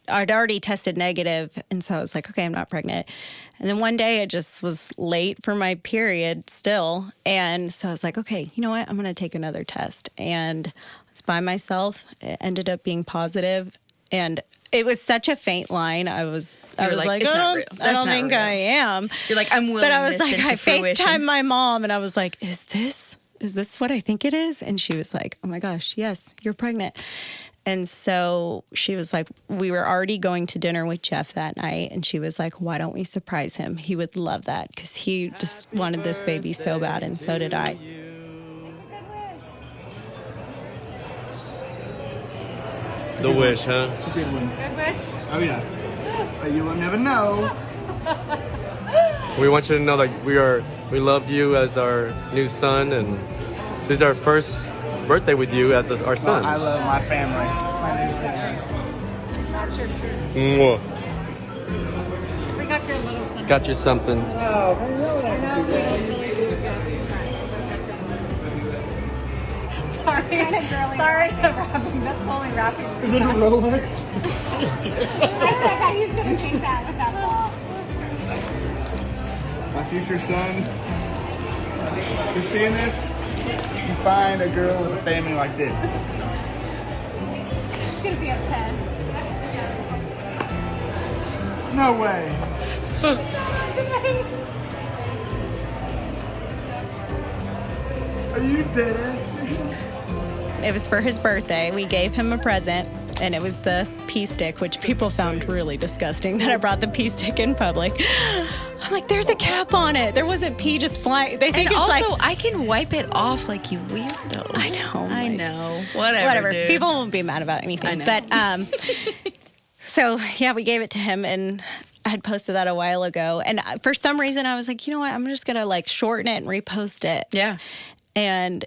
already tested negative, and so I was like, okay, I'm not pregnant. And then one day I just was late for my period still, and so I was like, okay, you know what? I'm going to take another test. And I was by myself. It ended up being positive, and it was such a faint line. I was like, it's not oh, real. I don't think I am. You're like, I'm willing. But I was like, I fruition. FaceTimed my mom, and I was like, is this what I think it is? And she was like, oh my gosh, yes, you're pregnant. And so she was like, we were already going to dinner with Jeff that night. And she was like, why don't we surprise him? He would love that, because he just wanted this baby so bad. And so did I. The wish, huh? It's a good one. Good wish. Oh, yeah. But you will never know. We want you to know that we love you as our new son, and this is our first birthday with you as our son. I love my family. My new family. That's your truth. Mwah. We got your little son. Got you something. Oh, I know I know, we really do good. Sorry for wrapping. That's only wrapping. Is it a Rolex? I said that he's going to take that with that ball. My future son. You're seeing this? You find a girl with a family like this. It's going to be a 10. No way. Are you dead ass serious? It was for his birthday. We gave him a present, and it was the pee stick, which people found really disgusting that I brought the pee stick in public. I'm like, there's a cap on it. There wasn't pee just flying. They think And it's also, like... I can wipe it off like you weirdos. I know. Whatever. Dude. People won't be mad about anything. I know. But, so, yeah, we gave it to him, and I had posted that a while ago. And for some reason, I was like, you know what? I'm just going to, like, shorten it and repost it. Yeah. And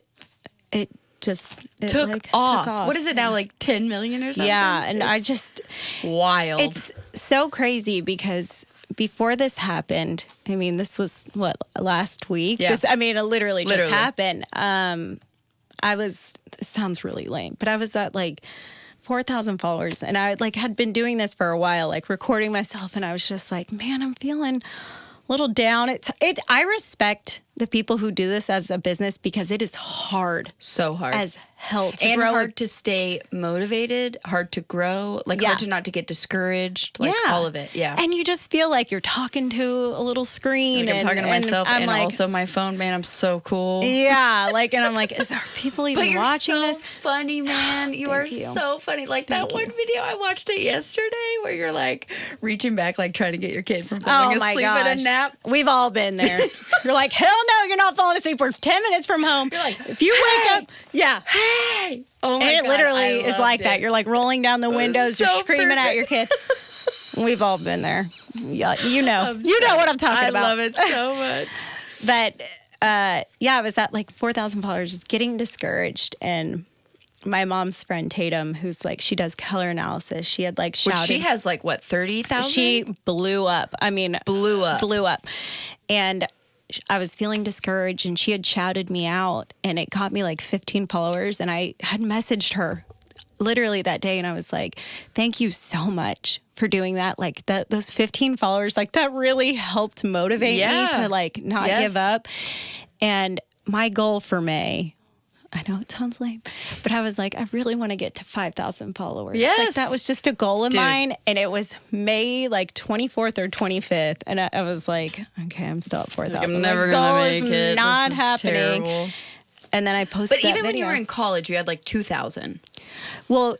it took off. What is it now, like 10 million or something? Yeah, and I just... Wild. It's so crazy because before this happened, I mean, this was, last week? Yeah. It literally just happened. This sounds really lame, but I was at, like, 4,000 followers, and I, like, had been doing this for a while, like, recording myself, and I was just like, man, I'm feeling a little down. I respect the people who do this as a business because it is hard. So hard. As hell to and grow. hard to stay motivated, hard to grow, like hard to not to get discouraged, like all of it. Yeah. And you just feel like you're talking to a little screen. Like I'm talking to myself and like, also my phone, man, I'm so cool. Yeah. Like, and I'm like, are people even But you're watching so this? funny, man. You are so funny. Like that one video, I watched it yesterday where you're like reaching back, like trying to get your kid from falling asleep in a nap. We've all been there. You're like, hell no, you're not falling asleep. We're 10 minutes from home. You're like, if you wake up, hey. Oh my and it God, literally I is like loved that. it. You're like rolling down the windows, so you're screaming at perfect. your kid. We've all been there. Yeah, you know what I'm talking about. I love it so much. But I was at like 4,000 followers, just getting discouraged. And my mom's friend Tatum, who's like, she does color analysis. She had like shouted. She has like what, 30,000? She blew up. I mean, blew up. And I was feeling discouraged, and she had shouted me out, and it got me like 15 followers. And I had messaged her literally that day, and I was like, thank you so much for doing that. Like those 15 followers, like that really helped motivate me to like not give up. And my goal for May, I know it sounds lame, but I was like, I really want to get to 5,000 followers. Yes. Like that was just a goal of mine. And it was May like 24th or 25th. And I was like, okay, I'm still at 4,000. I'm never going to make it. Not this is happening. Terrible. And then I posted But that even when you video. were in college, you had like 2,000. Well,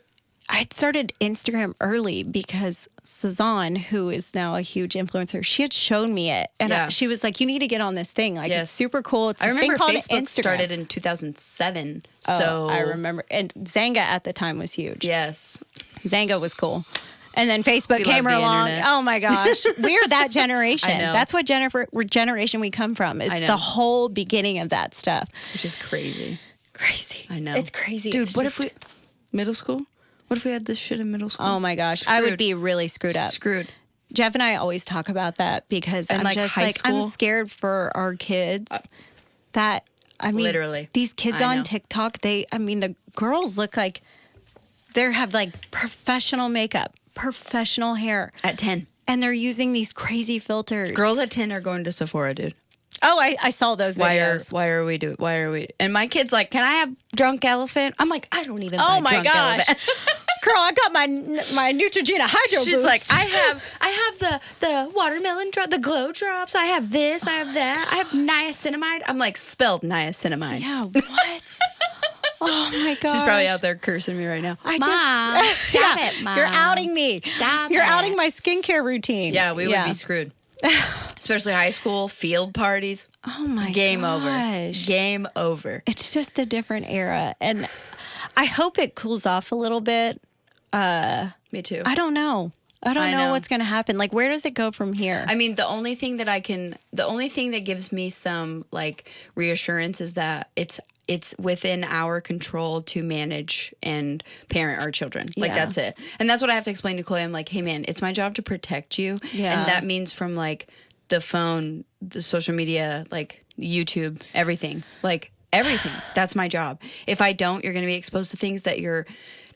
I'd started Instagram early because Suzanne, who is now a huge influencer, she had shown me it. And she was like, you need to get on this thing. Like, it's super cool. It's this I remember thing called Facebook Instagram. started in 2007. Oh, so I remember. And Zanga at the time was huge. Yes. Zanga was cool. And then Facebook came love the along. internet. Oh my gosh. We're that generation. I know. That's what generation we come from. Is the whole beginning of that stuff. Which is crazy. Crazy. I know. It's crazy. Dude, It's what just- if we... Middle school? What if we had this shit in middle school? Oh my gosh. I would be really screwed up. Screwed. Jeff and I always talk about that because And I'm like just high like, I'm school? scared for our kids that, I mean, Literally. these kids I know. on TikTok, the girls look like they have like professional makeup, professional hair. At 10. And they're using these crazy filters. Girls at 10 are going to Sephora, dude. Oh, I saw those videos. Why are we? And my kid's like, can I have drunk elephant? I'm like, I don't even buy Oh my drunk gosh. elephant. Girl, I got my Neutrogena Hydro She's Boost. like, I have the watermelon drop, the glow drops. I have this, I have that. I have niacinamide. I'm like, spelled niacinamide. Yeah, what? Oh my gosh. She's probably out there cursing me right now. Mom, stop it, Mom. You're outing me. Stop You're it. outing my skincare routine. Yeah, we would be screwed. Especially high school, field parties. Oh my Game over. gosh. Game over. It's just a different era. And I hope it cools off a little bit. Me too. I don't know. I don't know know. what's going to happen. Like, where does it go from here? I mean, the only thing that gives me some like reassurance is that it's within our control to manage and parent our children. Like, that's it. And that's what I have to explain to Chloe. I'm like, hey man, it's my job to protect you. Yeah. And that means from like the phone, the social media, like YouTube, everything. Like everything. That's my job. If I don't, you're going to be exposed to things that you're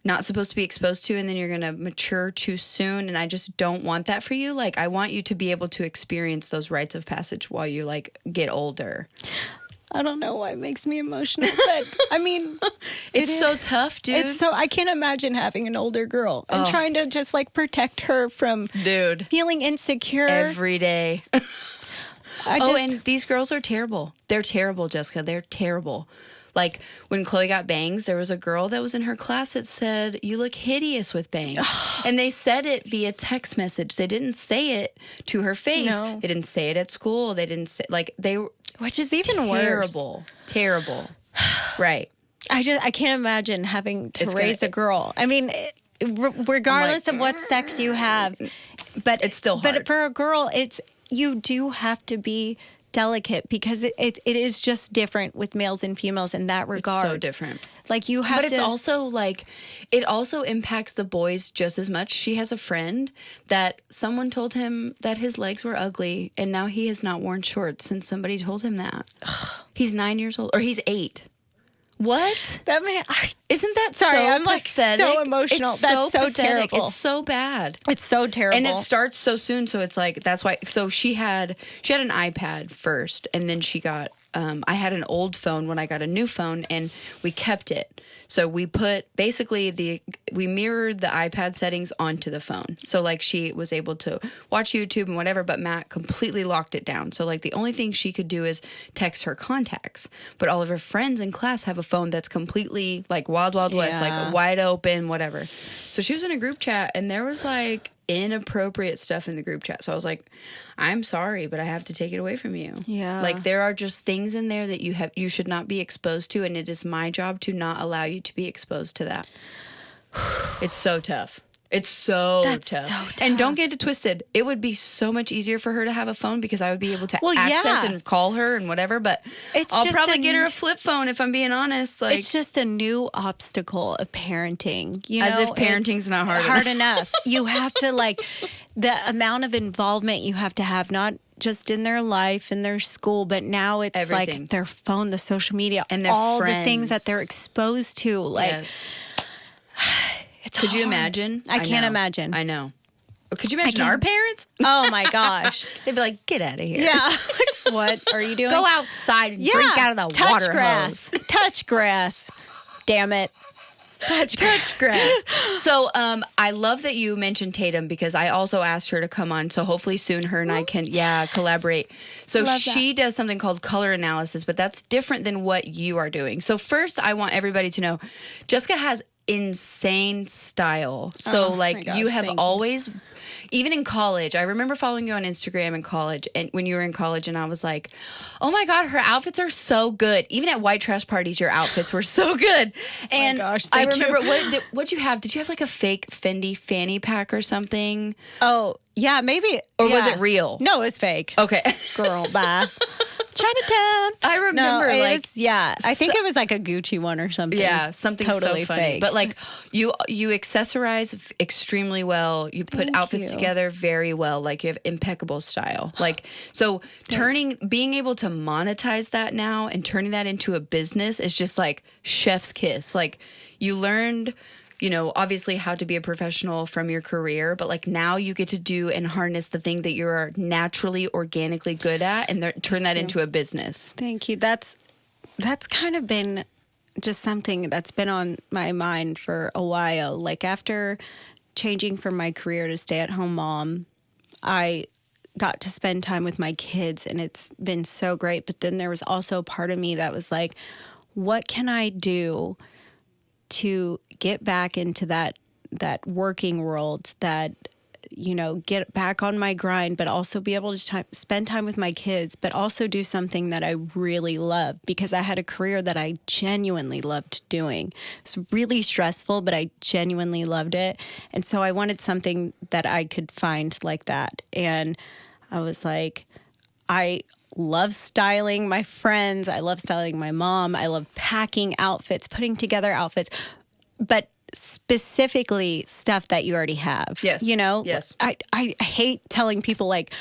not supposed to be exposed to, and then you're going to mature too soon. And I just don't want that for you. Like, I want you to be able to experience those rites of passage while you like get older. I don't know why it makes me emotional, but I mean, It's so tough, dude. it's so, I can't imagine having an older girl and trying to just like protect her from feeling insecure. Every day. I just, and these girls are terrible. They're terrible, Jessica. They're terrible. Like when Chloe got bangs, there was a girl that was in her class that said, "You look hideous with bangs." And they said it via text message. They didn't say it to her face. No. They didn't say it at school. They didn't say, like, they were Which is even worse. Terrible. Right. I can't imagine having to It's raise gonna- a girl. I mean, regardless of what sex you have, but It's still hard. But for a girl, you do have to be delicate because it is just different with males and females in that regard. It's so different. Like you have But to. it's also like, it also impacts the boys just as much. She has a friend that someone told him that his legs were ugly, and now he has not worn shorts since somebody told him that. He's 9 years old, or he's 8. What? That man. Isn't that Sorry, so I'm like pathetic? so emotional. It's That's so pathetic. terrible. It's so bad. It's so terrible. And it starts so soon, so it's like, that's why. So she had an iPad first, and then she got. I had an old phone when I got a new phone, and we kept it. So we put we mirrored the iPad settings onto the phone. So like she was able to watch YouTube and whatever, but Matt completely locked it down. So like the only thing she could do is text her contacts. But all of her friends in class have a phone that's completely like wild, wild west, Yeah. like wide open, whatever. So she was in a group chat, and there was like inappropriate stuff in the group chat. So I was like, I'm sorry, but I have to take it away from you. Yeah. Like there are just things in there that you should not be exposed to, and it is my job to not allow you to be exposed to that. It's so tough. It's so That's tough. so tough. And don't get it twisted. It would be so much easier for her to have a phone because I would be able to Well, access yeah. and call her and whatever, but It's I'll just probably a- get her a flip phone if I'm being honest. Like it's just a new obstacle of parenting. You As know, if parenting's it's not hard enough. You have to the amount of involvement you have to have, not just in their life, in their school, but now it's Everything. like their phone, the social media, And their all the friends. things that they're exposed to. Like, yes. it's Could you hard. imagine? I can't know. imagine. I know. Could you imagine can't- our parents? Oh my gosh. They'd be like, get out of here. Yeah. What are you doing? Go outside and drink out of the touch water grass. hose. Touch grass. Damn it. Touch grass. So I love that you mentioned Tatum because I also asked her to come on. So hopefully soon her and I can, collaborate. So Love she does something called color analysis, but that's different than what you are doing. So first, I want everybody to know Jessica has insane style. So Oh, my like gosh, you have thank you. always, even in college, I remember following you on Instagram in college and when you were in college and I was like, oh my God, her outfits are so good. Even at white trash parties, your outfits were so good. And gosh, I thank you. remember, what'd you have? Did you have like a fake Fendi fanny pack or something? Oh, yeah, maybe. Or was yeah. it real? No, it was fake. Okay. Girl, bye. Chinatown. I remember, No, it like, was, yeah, I think it was like a Gucci one or something. Yeah, something totally so funny. fake. But like you accessorize extremely well. You put Thank outfits you. together very well. Like you have impeccable style. Like so being able to monetize that now and turning that into a business is just like chef's kiss. Like you learned, obviously how to be a professional from your career, but like now you get to do and harness the thing that you're naturally, organically good at and turn that into a business. Thank you. That's kind of been just something that's been on my mind for a while. Like after changing from my career to stay-at-home mom, I got to spend time with my kids and it's been so great. But then there was also a part of me that was like, what can I do to get back into that working world, that get back on my grind, but also be able to spend time with my kids, but also do something that I really love, because I had a career that I genuinely loved doing. It's really stressful, but I genuinely loved it. And so I wanted something that I could find like that. And I was like, I love styling my friends. I love styling my mom. I love packing outfits, putting together outfits, but specifically stuff that you already have. Yes. Yes. I hate telling people like,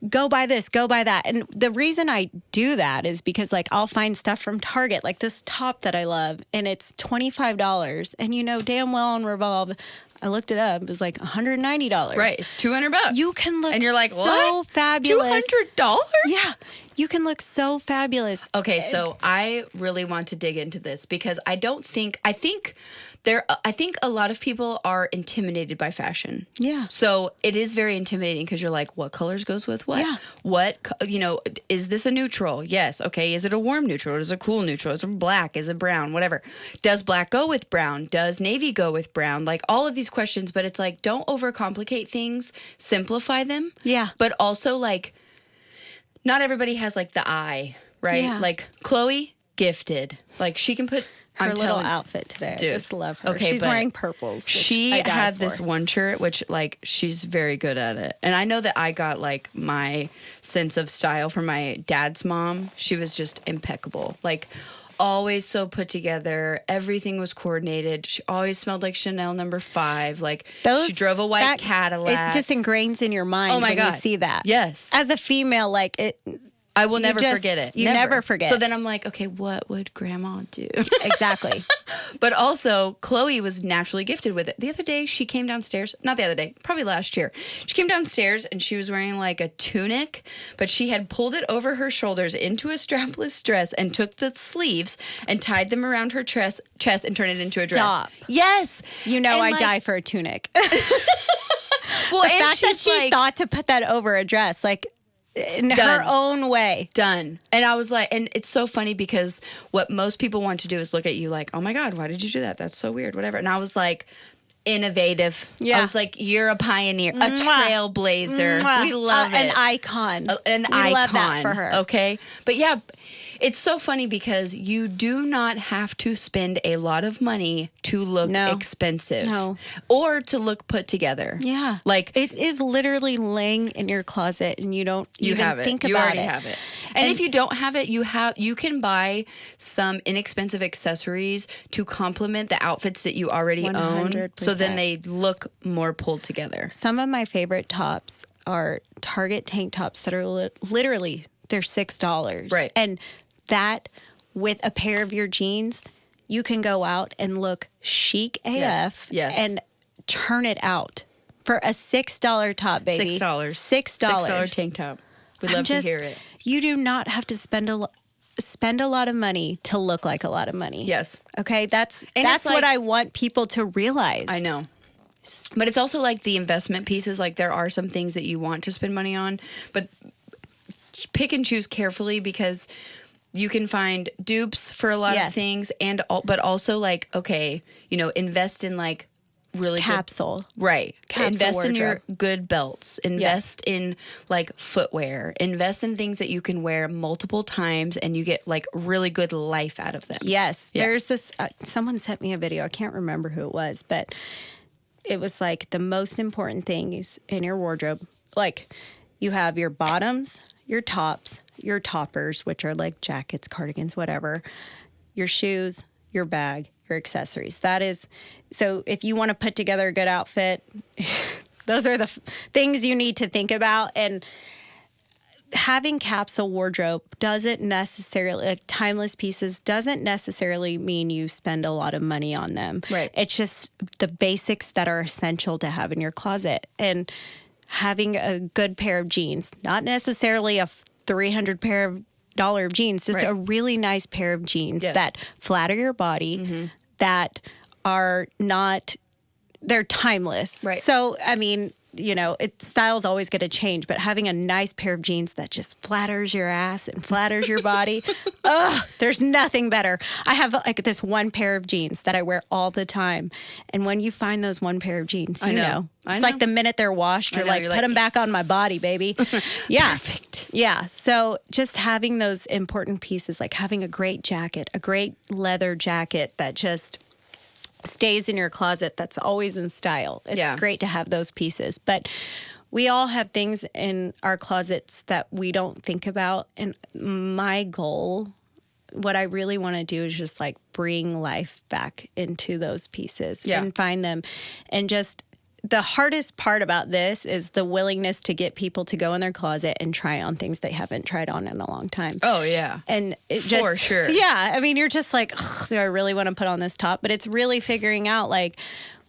go buy this, go buy that. And the reason I do that is because like I'll find stuff from Target, like this top that I love, and it's $25. And damn well on Revolve, I looked it up, it was like $190. Right. $200. You can look and you're like, so what? fabulous. $200? Yeah. You can look so fabulous. Okay, so I really want to dig into this because I think a lot of people are intimidated by fashion. Yeah. So it is very intimidating because you're like, what colors goes with what? Yeah. Is this a neutral? Yes. Okay. Is it a warm neutral? Is it a cool neutral? Is it black? Is it brown? Whatever. Does black go with brown? Does navy go with brown? Like all of these questions, but it's like, don't overcomplicate things, simplify them. Yeah. But also like, not everybody has like the eye, right? Yeah. Like Chloe, gifted. Like she can put Her I'm little telling, outfit today. Dude, I just love her. okay, She's but wearing purples. which She I die had for. this one shirt, which like she's very good at it. And I know that I got like my sense of style from my dad's mom. She was just impeccable. Like always so put together. Everything was coordinated. She always smelled like Chanel No. 5. Like she drove a white Cadillac. It just ingrains in your mind Oh my when God. you see that. Yes. As a female, like it. I will never just- forget it. you never forget. So then I'm like, okay, what would grandma do? Exactly. But also, Chloe was naturally gifted with it. The other day, she came downstairs. Not the other day, probably last year. She came downstairs and she was wearing like a tunic, but she had pulled it over her shoulders into a strapless dress and took the sleeves and tied them around her chest and turned it into a dress. Stop. Yes. You know, And I like- die for a tunic. Well, The and fact that she's she like, thought to put that over a dress, like in Done. her own way. done. And I was like, and it's so funny because what most people want to do is look at you like, oh my God, why did you do that? That's so weird, whatever. And I was like, innovative. Yeah. I was like, you're a pioneer, a trailblazer. Mwah. We love it. An icon. An we icon. love that for her. Okay. But yeah, it's so funny because you do not have to spend a lot of money to look No. expensive. No. Or to look put together. Yeah. Like it is literally laying in your closet and you don't you even have it. think You about already it. have it. And if you don't have it, you can buy some inexpensive accessories to complement the outfits that you already own. 100%. So then they look more pulled together. Some of my favorite tops are Target tank tops that are literally they're $6. Right. And that with a pair of your jeans, you can go out and look chic AF Yes. and turn it out for a $6 top, baby. $6. $6 tank top. We'd love to hear it. You do not have to spend a lot of money to look like a lot of money. Yes. Okay, that's And it's what like- I want people to realize. I know. But it's also like the investment pieces. Like there are some things that you want to spend money on, but pick and choose carefully because you can find dupes for a lot Yes. of things, but also like invest in like really Capsule. good, right? Capsule Invest in your wardrobe. good belts. Invest in like footwear. Invest in things that you can wear multiple times and you get like really good life out of them. Yes. Yeah. There's this, someone sent me a video. I can't remember who it was, but it was like the most important things in your wardrobe. Like you have your bottoms, your tops, your toppers, which are like jackets, cardigans, whatever, your shoes, your bag, your accessories. That is, so if you want to put together a good outfit, those are the things you need to think about. And having capsule wardrobe doesn't necessarily, like timeless pieces doesn't necessarily mean you spend a lot of money on them. Right. It's just the basics that are essential to have in your closet. And having a good pair of jeans, not necessarily a $300 pair of jeans, just Right. a really nice pair of jeans Yes. that flatter your body, that are not, they're timeless. Right. So, I mean, style's always going to change, but having a nice pair of jeans that just flatters your ass and flatters your body, there's nothing better. I have like this one pair of jeans that I wear all the time. And when you find those one pair of jeans, you know. I It's know. like the minute they're washed, you're know, like, you're put like, them back on my body, baby. Yeah. Perfect. Yeah. So just having those important pieces, like having a great jacket, a great leather jacket that just stays in your closet, that's always in style. It's Yeah. great to have those pieces. But we all have things in our closets that we don't think about. And my goal, what I really want to do is just like bring life back into those pieces and find them. And just the hardest part about this is the willingness to get people to go in their closet and try on things they haven't tried on in a long time. Oh yeah. And it For sure. Yeah. I mean, you're just like, "Ugh, do I really want to put on this top? But it's really figuring out like,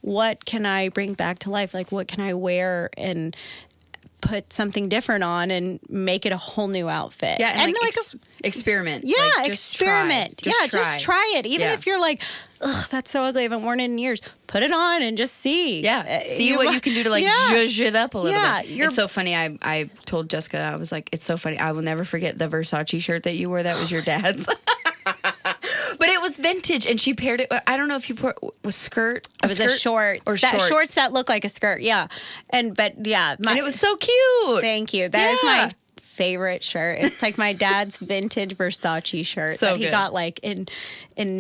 what can I bring back to life? Like, what can I wear and put something different on and make it a whole new outfit. Yeah, and like experiment. Yeah, like, just experiment. Try. Just try it. Even Yeah. if you're like, ugh, that's so ugly, I haven't worn it in years. Put it on and just see. Yeah, see what you can do to like zhuzh it up a little bit. you're- It's so funny. I told Jessica, I was like, it's so funny. I will never forget the Versace shirt that you wore. That was your dad's. But it was vintage, and she paired it. I don't know if you put was skirt. It was a short or shorts that look like a skirt. Yeah, and it was so cute. Thank you. That is my favorite shirt. It's like my dad's vintage Versace shirt So that he good. got like in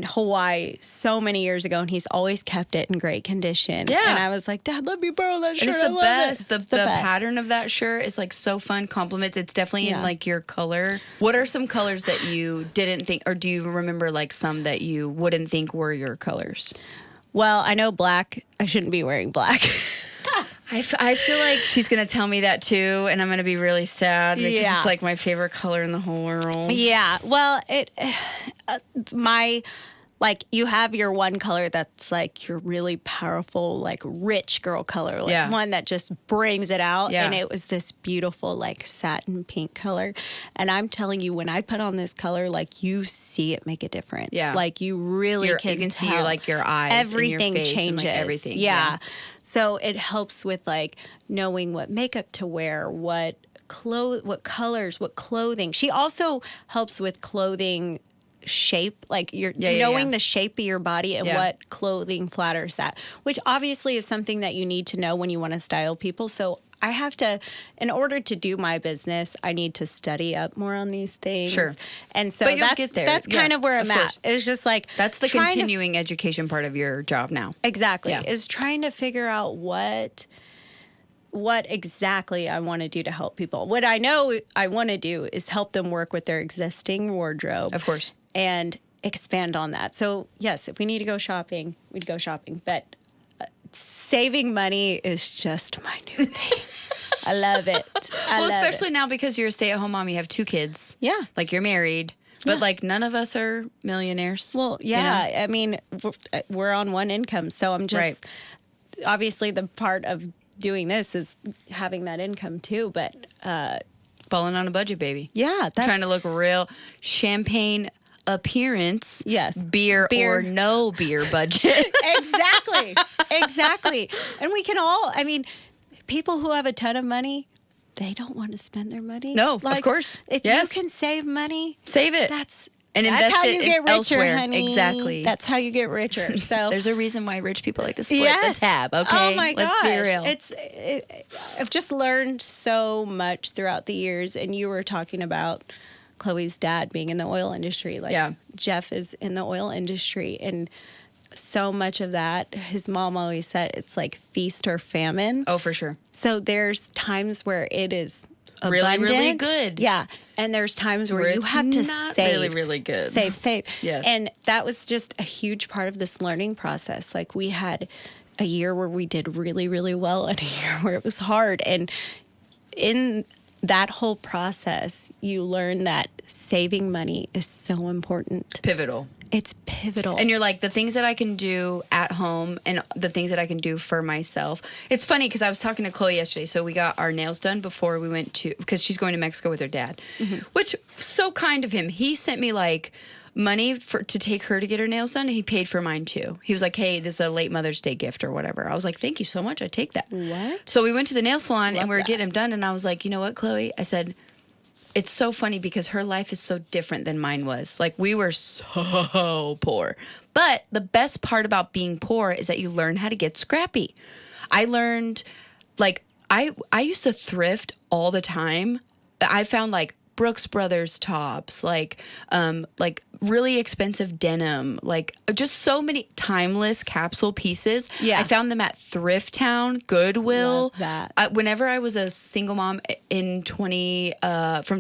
Hawaii so many years ago, and he's always kept it in great condition. Yeah. And I was like, Dad, let me borrow that shirt. And it's I the love best. It. The It's the best. pattern of that shirt is like so fun. Compliments. It's definitely in like your color. What are some colors that you didn't think, or do you remember like some that you wouldn't think were your colors? Well, I know black. I shouldn't be wearing black. I feel like she's going to tell me that too, and I'm going to be really sad because it's like my favorite color in the whole world. Yeah. Well, like you have your one color that's like your really powerful, like rich girl color, like one that just brings it out. Yeah. And it was this beautiful, like satin pink color. And I'm telling you, when I put on this color, like you see it make a difference. Yeah. Like you really can You can see tell. like your eyes, Everything and your face changes. and, like, everything. Yeah. So it helps with like knowing what makeup to wear, what colors, what clothing. She also helps with clothing shape, like you're knowing the shape of your body and what clothing flatters that, which obviously is something that you need to know when you want to style people. So I have to, in order to do my business, I need to study up more on these things. Sure. And so But you'll get there. that's kind of where I'm of at. course. It's just like That's the trying to- continuing education part of your job now. Exactly. Yeah. Is trying to figure out what exactly I want to do to help people. What I know I want to do is help them work with their existing wardrobe. Of course. And expand on that. So, yes, if we need to go shopping, we'd go shopping. But saving money is just my new thing. I love it. Especially now because you're a stay-at-home mom, you have 2 kids. Yeah. Like you're married. But like none of us are millionaires. Well, yeah. You know? I mean, we're on one income. So I'm just, obviously the part of doing this is having that income too. But balling on a budget, baby. Yeah. That's Trying to look real champagne appearance. Yes. Beer or no beer budget. Exactly. And we can all, I mean, people who have a ton of money, they don't want to spend their money. No, of course. If you can save money, save it. And invest how it you get richer, elsewhere. honey. Exactly. That's how you get richer. So there's a reason why rich people like to split the tab. Okay. Oh my Let's gosh. be real. I've just learned so much throughout the years. And you were talking about Chloe's dad being in the oil industry. Like Jeff is in the oil industry, and so much of that, his mom always said it's like feast or famine. Oh, for sure. So there's times where it is really, abundant. really good. Yeah. And there's times where you it's have to not save. really, really good. Save. Yes. And that was just a huge part of this learning process. Like we had a year where we did really, really well and a year where it was hard. And in that whole process, you learn that saving money is so important. Pivotal. It's pivotal. And you're like, the things that I can do at home and the things that I can do for myself. It's funny because I was talking to Chloe yesterday. So we got our nails done before we went to, because she's going to Mexico with her dad, which so kind of him. He sent me like money to take her to get her nails done. And he paid for mine too. He was like, hey, this is a late Mother's Day gift or whatever. I was like, thank you so much. I take that. What? So we went to the nail salon and we were getting them done. And I was like, you know what, Chloe? I said, it's so funny because her life is so different than mine was. Like, we were so poor. But the best part about being poor is that you learn how to get scrappy. I learned, like, I used to thrift all the time. I found, like, Brooks Brothers tops, like really expensive denim, like just so many timeless capsule pieces. Yeah. I found them at Thrift Town, Goodwill. Love that. Whenever I was a single mom in from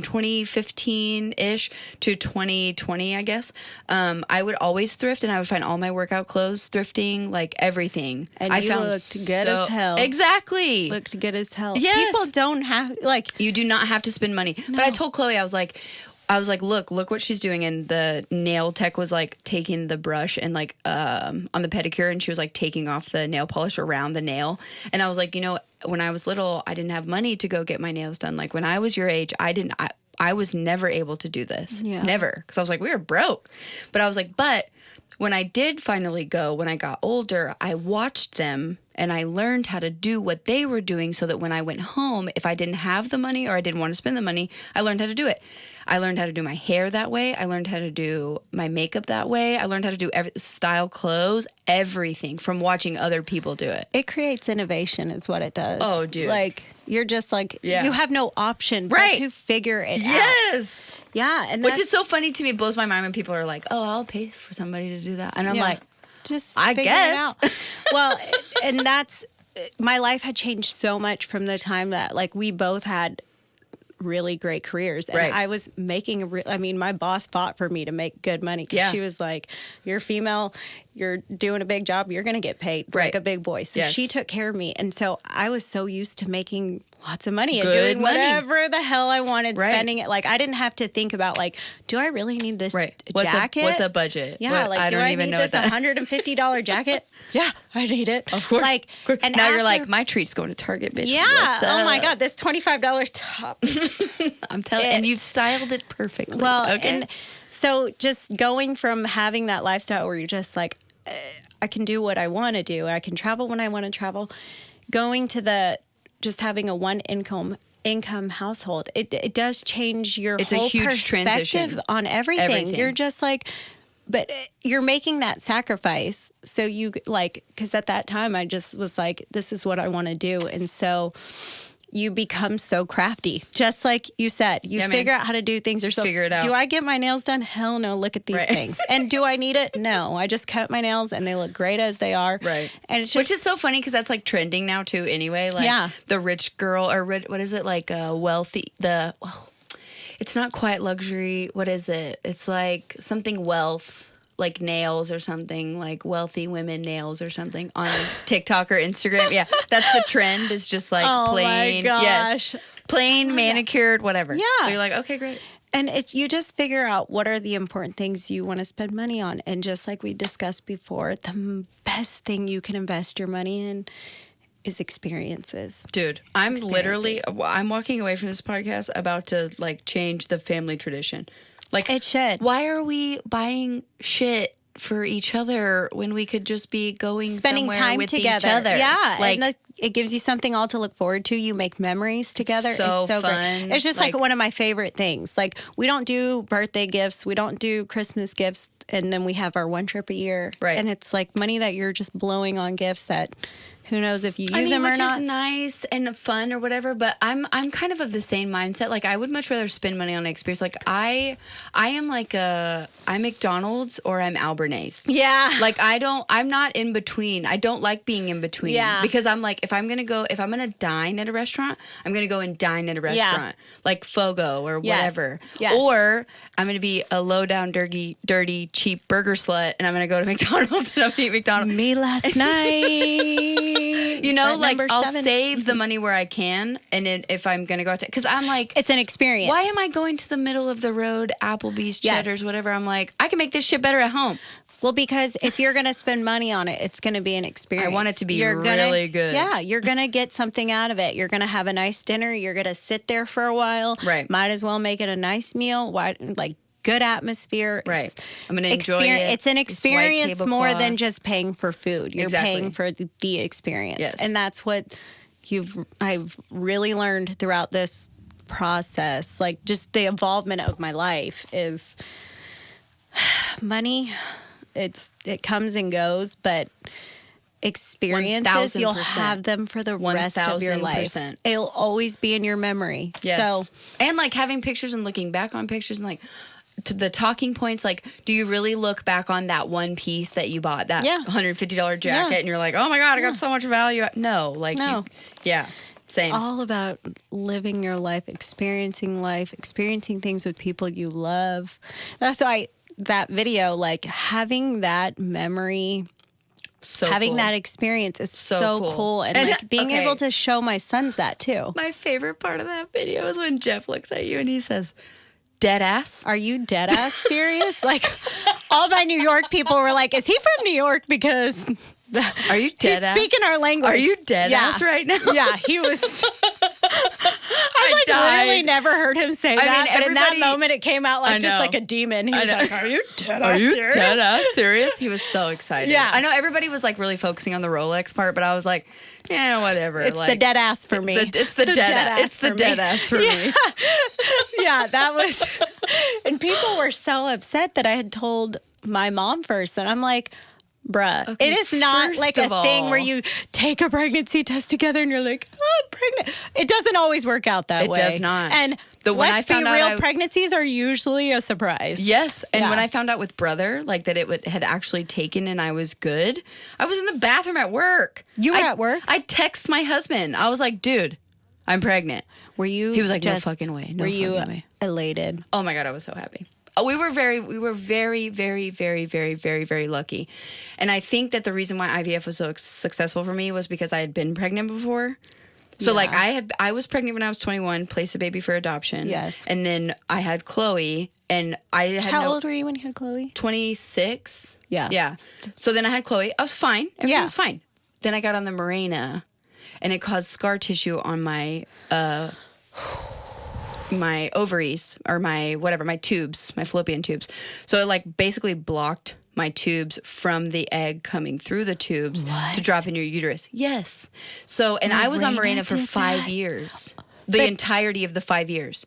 2015-ish to 2020, I guess, I would always thrift and I would find all my workout clothes thrifting, like everything. And I you found looked good as hell. Exactly. Looked good as hell. Yes. People don't have, like... You do not have to spend money. No. But I told Chloe, I was like, look what she's doing. And the nail tech was like taking the brush and like on the pedicure, and she was like taking off the nail polish around the nail. And I was like, you know, when I was little, I didn't have money to go get my nails done. Like when I was your age, I was never able to do this. Yeah. Never. Because I was like, we were broke. But I was like, but when I did finally go, when I got older, I watched them and I learned how to do what they were doing so that when I went home, if I didn't have the money or I didn't want to spend the money, I learned how to do it. I learned how to do my hair that way. I learned how to do my makeup that way. I learned how to do style clothes, everything from watching other people do it. It creates innovation is what it does. Oh, dude. Like, you're just like, Yeah. you have no option Right. but to figure it out. Yes. Yeah. And Which that's is so funny to me. It blows my mind when people are like, oh, I'll pay for somebody to do that. And I'm Yeah. like, just I figure guess. it out. Well, and that's, my life had changed so much from the time that like we both had really great careers. And Right. I was making my boss fought for me to make good money because Yeah. she was like, you're female, you're doing a big job, you're going to get paid Right. like a big boy. So Yes. she took care of me. And so I was so used to making lots of money and Good doing money. whatever the hell I wanted, Right. spending it. Like I didn't have to think about like, do I really need this right. jacket? What's a budget? Yeah, like, I do don't I even need know this that. $150 jacket? Yeah, I need it. Of course. Like, and now you're after- like, my treat's going to Target, bitch. yeah. What's Oh my up? God, this $25 top. I'm telling and you've styled it perfectly. Well, okay. and so just going from having that lifestyle where you're just like, I can do what I want to do, I can travel when I want to travel, going to just having a one income household, it does change your It's a whole huge perspective transition. on everything. Everything. You're just like, but you're making that sacrifice. So you like, because at that time I just was like, this is what I want to do. And so you become so crafty. Just like you said, you Yeah, man. figure out how to do things yourself. Figure it out. Do I get my nails done? Hell no. Look at these Right. things. And do I need it? No. I just cut my nails and they look great as they are. Right. And it's just, Which is so funny because that's like trending now too anyway. Like Yeah. the rich girl or what is it? Like wealthy, it's not quite luxury. What is it? It's like something wealth. Like nails or something, like wealthy women nails or something on TikTok or Instagram. Yeah, that's the trend. It's just like Oh my plain, gosh. yes, plain manicured, whatever. Yeah. So you're like, okay, great. and it's, you just figure out what are the important things you want to spend money on. And just like we discussed before, the best thing you can invest your money in is experiences. Dude, I'm walking away from this podcast about to like change the family tradition. Like It should. Why are we buying shit for each other when we could just be going Spending somewhere time with together. each other? Yeah. Like and it gives you something all to look forward to. You make memories together. so it's so fun. great. It's just like Like- one of my favorite things. Like we don't do birthday gifts. We don't do Christmas gifts. And then we have our one trip a year. Right. And it's like money that you're just blowing on gifts that who knows if you use I mean, them or which not. is nice and fun or whatever, but I'm kind of the same mindset. Like I would much rather spend money on an experience. Like I am like I'm McDonald's or I'm Albernays. Yeah. Like I'm not in between. I don't like being in between. Yeah. Because I'm like, if I'm gonna dine at a restaurant, I'm gonna go and dine at a restaurant. Like Fogo or Yes. whatever. Yes. Or I'm gonna be a low down, dirty, cheap burger slut and I'm gonna go to McDonald's and I'm gonna eat McDonald's. Me last night. You know, At like number I'll 7. save the money where I can, and then if I'm gonna go out to, because I'm like, It's an experience. why am I going to the middle of the road, Applebee's, Yes. Cheddar's, whatever? I'm like, I can make this shit better at home. Well, because if you're going to spend money on it, it's going to be an experience. I want it to be You're gonna- really good. Yeah, you're going to get something out of it. You're going to have a nice dinner. You're going to sit there for a while. Right. Might as well make it a nice meal. Why, like good atmosphere. Right. It's I'm gonna enjoy it. It's an This white experience more tablecloth. than just paying for food. You're Exactly. paying for the experience. Yes. And that's what I've really learned throughout this process. Like just the involvement of my life is money. It comes and goes, but experiences, you'll 1000%. have them for the rest of your life. 1000%. It'll always be in your memory. Yes. So and like having pictures and looking back on pictures and like to the talking points, like, do you really look back on that one piece that you bought, that Yeah. $150 jacket, Yeah. and you're like, oh my God, I got so much value. No, like, No. yeah, same. all about living your life, experiencing things with people you love. That's why that video, like having that memory, So having cool. that experience is So so cool. cool. And And- like being okay. able to show my sons that too. My favorite part of that video is when Jeff looks at you and he says, dead ass. Are you dead ass serious? Like all my New York people were like, is he from New York? Because Are you dead He's ass? speaking our language. Are you dead ass right now? Yeah, he was. I literally never heard him say that, but in that moment, it came out like just like a demon. He was like, "Are you dead ass serious? Dead ass serious?" He was so excited. Yeah. I know everybody was like really focusing on the Rolex part, but I was like, yeah, whatever. It's like, the dead ass for me. It's the dead ass. It's the dead ass for me. Yeah, that was. And people were so upset that I had told my mom first, and I'm like, bruh, Okay, it is not like a thing all- where you take a pregnancy test together and you're like, oh, pregnant. It doesn't always work out that way. It does not. And When I let's be found out real, pregnancies are usually a surprise. Yes, and Yeah. when I found out with brother, like that had actually taken and I was good, I was in the bathroom at work. You were at work? I text my husband. I was like, dude, I'm pregnant. Were you? He was like, no just- fucking way. No were you fucking way. elated? Oh my God, I was so happy. We were very, very, very, very, very, very lucky. And I think that the reason why IVF was so successful for me was because I had been pregnant before. So like I was pregnant when I was 21, placed a baby for adoption. Yes. And then I had Chloe and I had How old were you when you had Chloe? 26. Yeah. Yeah. So then I had Chloe. I was fine. Everything Yeah. was fine. Then I got on the Mirena and it caused scar tissue on my my ovaries or my tubes, my fallopian tubes. So it like basically blocked my tubes from the egg coming through the tubes to drop in your uterus. Yes. So, and I was on Mirena for 5 years, the entirety of the 5 years.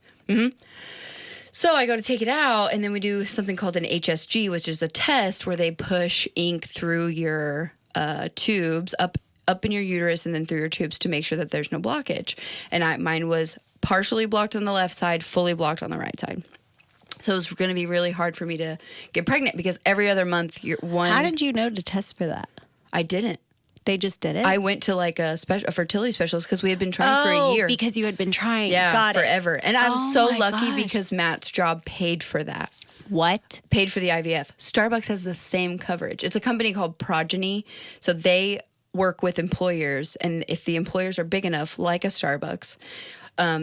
So I go to take it out, and then we do something called an HSG, which is a test where they push ink through your tubes up in your uterus and then through your tubes to make sure that there's no blockage. And mine was partially blocked on the left side, fully blocked on the right side. So it was going to be really hard for me to get pregnant because every other month, How did you know to test for that? I didn't. They just did it? I went to like a fertility specialist because we had been trying for a year. Because you had been trying. Yeah, Got forever. it. And I was so my lucky gosh. because Matt's job paid for that. What? Paid for the IVF. Starbucks has the same coverage. It's a company called Progeny. So they work with employers. And if the employers are big enough, like a Starbucks,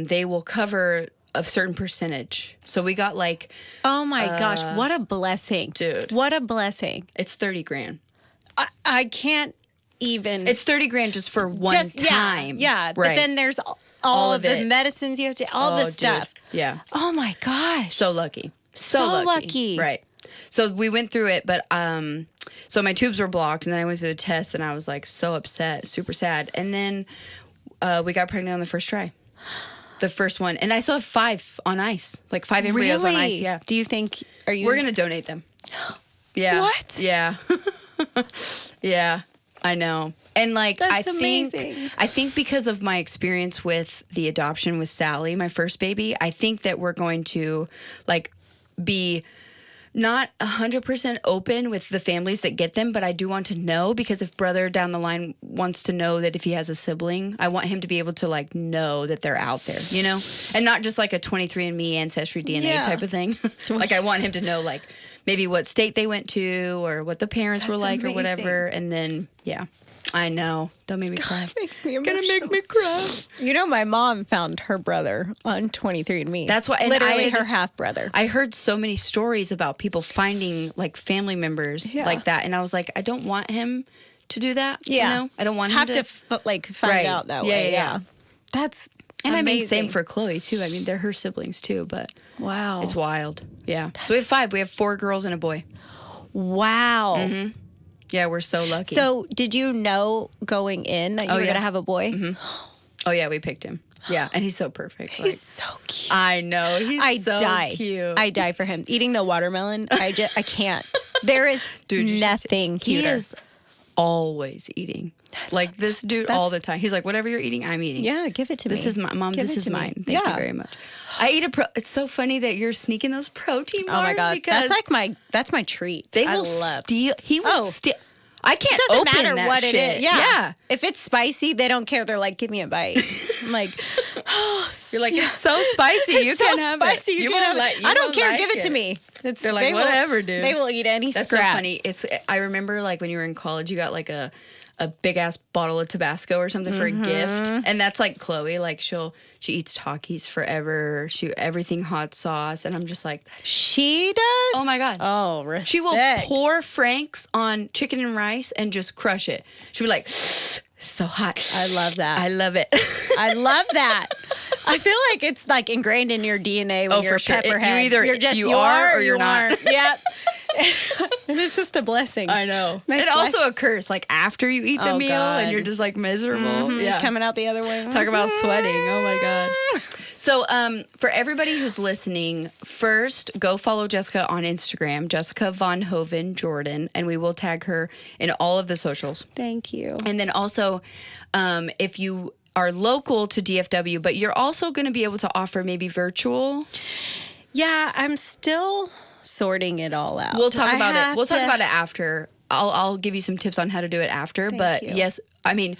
they will cover a certain percentage. So we got like, Oh my gosh, what a blessing. Dude. What a blessing. it's $30,000. I can't even. It's $30,000 just for one time. Yeah. Right. But then there's all of the it. medicines you have to, all Oh, the stuff. dude. Yeah. Oh my gosh. So lucky. So lucky. Right. So we went through it, but so my tubes were blocked, and then I went through the test, and I was like so upset, super sad. And then we got pregnant on the first try. The first one. And I still have 5 on ice. Like 5 embryos on ice. Yeah. Do you think, We're going to donate them. Yeah. What? Yeah. Yeah. I know. And like That's I amazing. think because of my experience with the adoption with Sally, my first baby, I think that we're going to like be not 100% open with the families that get them, but I do want to know because if brother down the line wants to know that if he has a sibling, I want him to be able to like know that they're out there, you know? And not just like a 23andMe ancestry DNA Yeah. type of thing. Like I want him to know like maybe what state they went to or what the parents were like or whatever. And then, yeah. I know. Don't make me cry. makes me emotional. Gonna make me cry. You know, my mom found her brother on 23andMe. That's why- and literally I- her half brother. I heard so many stories about people finding like family members like that, and I was like, I don't want him to do that. You know? I don't want him have to find Right. out that Yeah, way. yeah. That's And amazing. I mean, same for Chloe too. I mean, they're her siblings too, but wow. it's wild. Yeah. So we have 5. We have 4 girls and a boy. Wow. Mm-hmm. Yeah, we're so lucky. So, did you know going in that you were yeah. going to have a boy? Oh yeah, we picked him. Yeah, and he's so perfect. He's so cute. I know. He's I so die. cute. I die for him. Eating the watermelon, I can't. There is Dude, you should nothing see- cuter. He is always eating. Like this dude all the time. He's like, whatever you're eating, I'm eating. Yeah, give it to me. This is my mom. Give This it is to me. mine. Thank you Yeah. very much. I eat it's so funny that you're sneaking those protein bars. Oh my god, because that's my treat. they I will love. steal. He will Oh. steal. I can't. It doesn't open matter that what shit. it is. Yeah. If it's spicy, they don't care. They're like, give me a bite. I'm like, You're like, it's so spicy. You it's can't so have spicy. it. You won't can't have like- it. you I don't won't care. like Give it to me. They're like, they will- whatever, dude. They will eat any That's scrap. so funny. I remember like when you were in college, you got like a a big ass bottle of Tabasco or something for a gift. And that's like Chloe. Like she eats Takis forever. Everything hot sauce. And I'm just like, She does? oh my God. Oh, respect. She will pour Frank's on chicken and rice and just crush it. She'll be like, so hot. I love that. I love it. I love that. I feel like it's like ingrained in your DNA when you're for a sure. pepperhead. You are or you're not. Yep. And it's just a blessing. I know. Makes And also a curse, like after you eat the Oh, meal God. and you're just like miserable. Yeah. Coming out the other way. Talk about sweating. Oh my God. So for everybody who's listening, first go follow Jessica on Instagram, Jessica VonHoven Jordan, and we will tag her in all of the socials. Thank you. And then also, if you are local to DFW, but you're also going to be able to offer maybe virtual. Yeah, I'm still sorting it all out. We'll talk about it. We'll talk to- about it after. I'll give you some tips on how to do it after. But you. yes, I mean,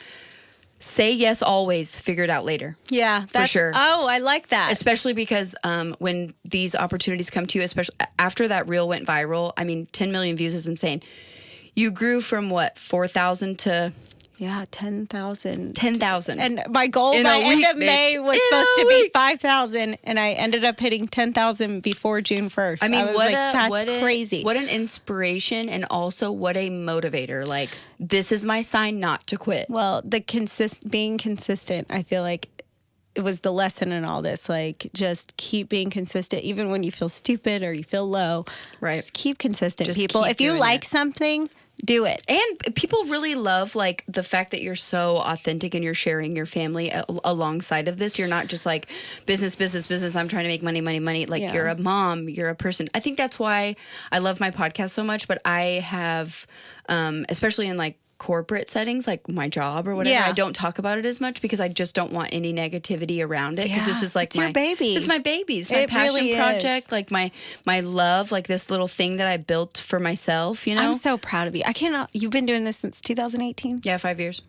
say yes always, figure it out later. Yeah, that's, sure. Oh, I like that. Especially because when these opportunities come to you, especially after that reel went viral, I mean, 10 million views is insane. You grew from what, 4,000 to... Yeah, 10,000. 10,000. And my goal In by a end week, of May bitch. was In supposed a to be week. 5,000, and I ended up hitting 10,000 before June 1st. I mean, was that's crazy. What an inspiration and also what a motivator. Like, this is my sign not to quit. Well, being consistent, I feel like it was the lesson in all this. Like, just keep being consistent, even when you feel stupid or you feel low. Right. Just keep consistent, Just people. keep If you doing like it. something, do it. And people really love like the fact that you're so authentic and you're sharing your family alongside of this. You're not just like business. I'm trying to make money. Like Yeah. you're a mom, you're a person. I think that's why I love my podcast so much. But I have, especially in like corporate settings, like my job or whatever, Yeah. I don't talk about it as much because I just don't want any negativity around it. Because this Yeah. is like It's your baby. This is my baby. It's my It passion really is. project. Like my love, like this little thing that I built for myself. You know, I'm so proud of you. I cannot. You've been doing this since 2018? yeah, 5 years.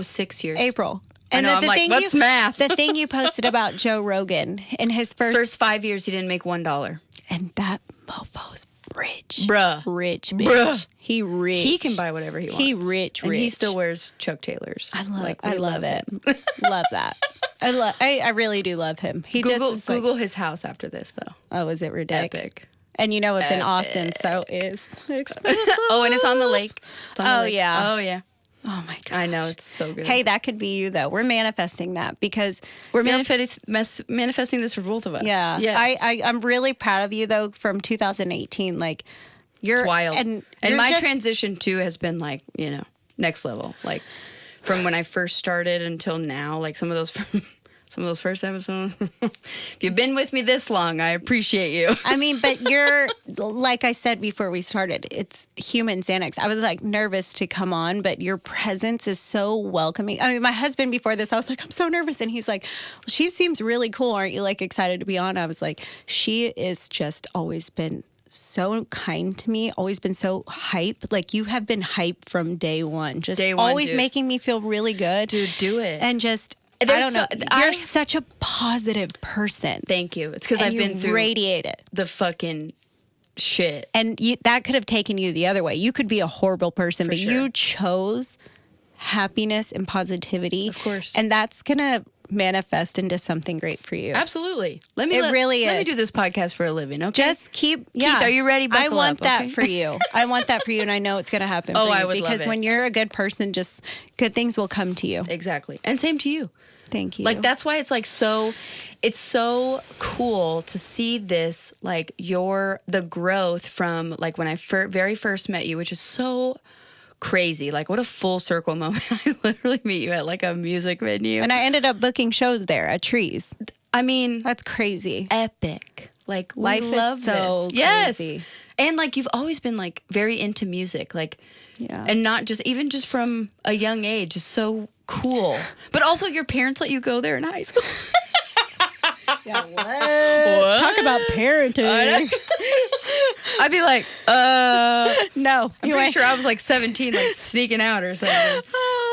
6 years. April. I know, I'm like, what's math? The thing you posted about Joe Rogan in his First 5 years, he didn't make $1. and that mofo's rich. Bruh. Rich, bitch. Bruh. He rich. He can buy whatever he wants. He rich. And he still wears Chuck Taylors. I love, Like, I we love it. him. Love that. I really do love him. He Google, just is like, Google his house after this, though. oh, is it ridiculous? Epic. And you know it's in Austin, so it's expensive. Oh, and it's on the lake. It's on the Oh, lake. yeah. Oh, yeah. Oh my god. I know. It's so good. Hey, that could be you though. We're manifesting that because we're manifesting this for both of us. yeah. Yes. I'm really proud of you though from 2018. Like you're It's wild. and And you're my just- transition, too, has been like, next level. Like from when I first started until now, like some of those first episodes. If you've been with me this long, I appreciate you. I mean, but you're, like I said before we started, it's human Xanax. I was like nervous to come on, but your presence is so welcoming. I mean, my husband before this, I was like, I'm so nervous. And he's like, well, she seems really cool. Aren't you like excited to be on? I was like, she is just always been so kind to me, always been so hype. Like you have been hype from day one. Just Day one, always dude. making me feel really good. Dude, do it. And just, I There's don't know. so- You're such a positive person. Thank you. It's because And I've you been through radiate it. the fucking shit. And that could have taken you the other way. You could be a horrible person, but sure. you chose happiness and positivity. Of course. And that's going to manifest into something great for you. Absolutely. Let really Let me is. do this podcast for a living, okay? Just keep, yeah. are you ready? I Buckle want up, that okay? for you. I want that for you, and I know it's going to happen Oh, for you. I would love because it. when you're a good person, just good things will come to you. Exactly. And same to you. Thank you. Like that's why it's like it's so cool to see this, like the growth from like when I very first met you, which is so crazy. Like what a full circle moment. I literally meet you at like a music venue. And I ended up booking shows there at Trees. I mean, That's crazy. epic. Like we Life is love so this. Yes. crazy. And like you've always been like very into music, like Yeah. and not just even just from a young age is so cool. But also your parents let you go there in high school. What? Talk about parenting. I'd be like, No. I'm pretty sure I was like 17, like sneaking out or something.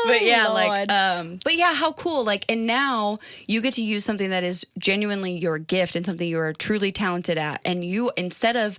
But yeah, Lord. but yeah, how cool. Like, and now you get to use something that is genuinely your gift and something you are truly talented at. And you, instead of,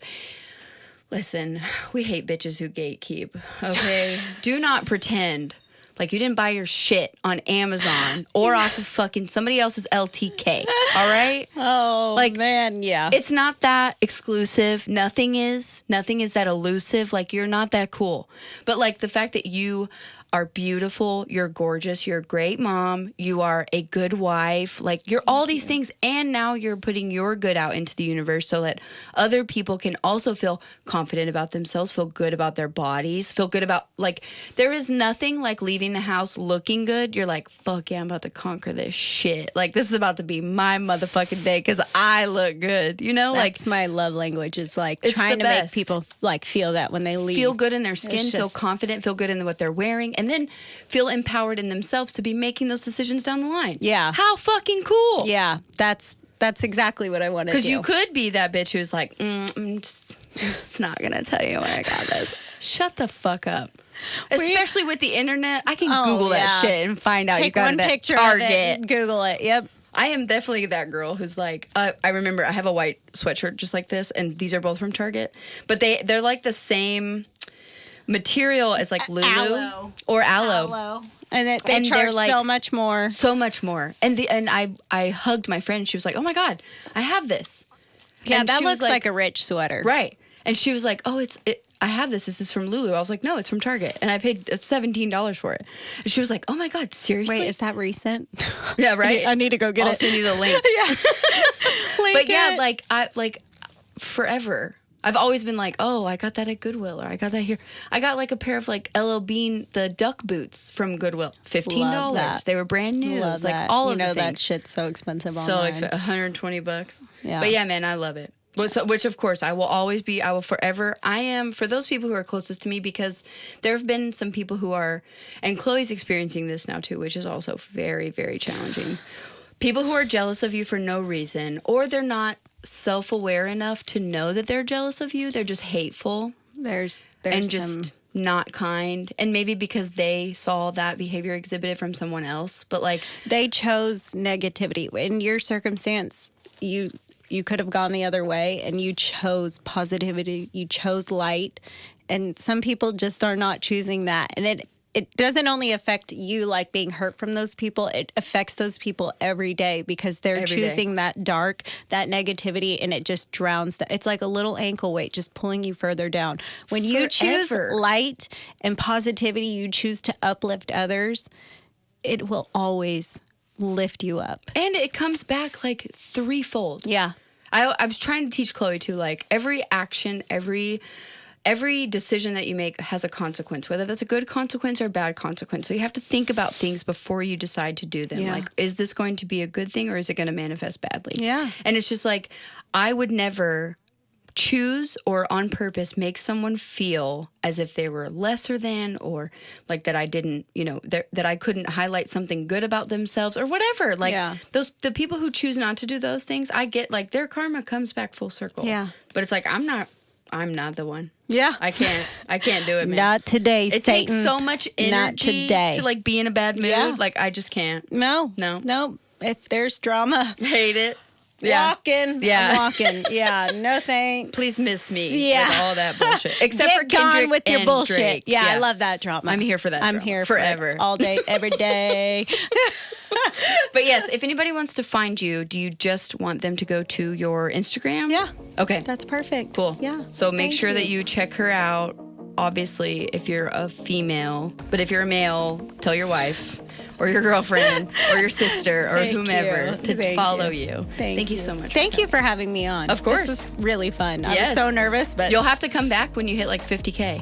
listen, we hate bitches who gatekeep, okay? Do not pretend Like, you didn't buy your shit on Amazon or off of fucking somebody else's LTK. All right? Oh, Like, man, yeah. It's not that exclusive. Nothing is that elusive. Like, you're not that cool. But, like, the fact that you are beautiful, you're gorgeous, you're a great mom, you are a good wife, like, you're all these things, and now you're putting your good out into the universe so that other people can also feel confident about themselves, feel good about their bodies, feel good about, like, there is nothing like leaving the house looking good. You're like, fuck yeah, I'm about to conquer this shit. Like, this is about to be my motherfucking day because I look good, you know? That's my love language, is like It's trying the to make best. people like feel that when they leave. Feel good in their skin, It's feel just- confident, feel good in what they're wearing, and then feel empowered in themselves to be making those decisions down the line. Yeah. How fucking cool. Yeah, that's exactly what I want to do. Because you could be that bitch who's like, I'm just not going to tell you where I got this. Shut the fuck up. Especially with the internet. I can Google that shit and find out you Take got one it at picture Target. of it, and Google it. Yep. I am definitely that girl who's like, I remember I have a white sweatshirt just like this, and these are both from Target, but they're like the same material as like Lulu Aloe. or aloe. Hello. And they And they're charge like- so much more. So much more. And I hugged my friend. She was like, oh my God, I have this. Yeah, And that she was looks like a rich sweater. Right. And she was like, oh, I have this. This is from Lulu. I was like, no, it's from Target. And I paid $17 for it. And she was like, oh my God, seriously? Wait, is that recent? Yeah, right? I need to go get I'll it. send you the link. But yeah, like forever. I've always been like, oh, I got that at Goodwill, or I got that here. I got like a pair of like LL Bean, the duck boots from Goodwill, $15. Love that. They were brand new. Love It was like that. all you of know the that things. shit's so expensive So online. like $120. Yeah. But yeah, man, I love it. Which of course I will forever. I am for those people who are closest to me, because there have been some people who are, and Chloe's experiencing this now too, which is also very, very challenging. People who are jealous of you for no reason, or they're not self-aware enough to know that they're jealous of you. They're just hateful there's and just some, not kind. And maybe because they saw that behavior exhibited from someone else. But like, they chose negativity. In your circumstance, you could have gone the other way, and you chose positivity. You chose light. And some people just are not choosing that. And it doesn't only affect you, like being hurt from those people. It affects those people every day, because they're Every choosing day. that dark, that negativity, and it just drowns that. It's like a little ankle weight just pulling you further down. When you choose Forever. light and positivity, you choose to uplift others, it will always lift you up. and it comes back like threefold. Yeah. I was trying to teach Chloe too, like every action, every decision that you make has a consequence, whether that's a good consequence or a bad consequence. So you have to think about things before you decide to do them. Yeah. Like, is this going to be a good thing, or is it going to manifest badly? Yeah. And it's just like, I would never choose or on purpose make someone feel as if they were lesser than, or like that I didn't, that I couldn't highlight something good about themselves or whatever. Like, Yeah. the people who choose not to do those things, I get like their karma comes back full circle. Yeah. But it's like, I'm not the one. Yeah. I can't do it, man. Not today, It Satan. takes so much Not energy today. to like be in a bad mood. Yeah. Like, I just can't. No. If there's drama, Hate it. Yeah. walking. Yeah. I'm walking. Yeah. No thanks. Please miss me Yeah. with all that bullshit. Except Get for Kendrick gone with your and bullshit. Drake. Yeah, I love that drama. I'm here for that I'm drama. here Forever. for it all day, every day. But yes, if anybody wants to find you, do you just want them to go to your Instagram? Yeah. Okay. That's perfect. Cool. Yeah. So make Thank sure that you check her out. Obviously, if you're a female, but if you're a male, tell your wife or your girlfriend or your sister or Thank whomever you. to Thank follow you. you. Thank you so much. Thank you for having me on. Of course. This was really fun. I Yes. was so nervous, but You'll have to come back when you hit like 50K.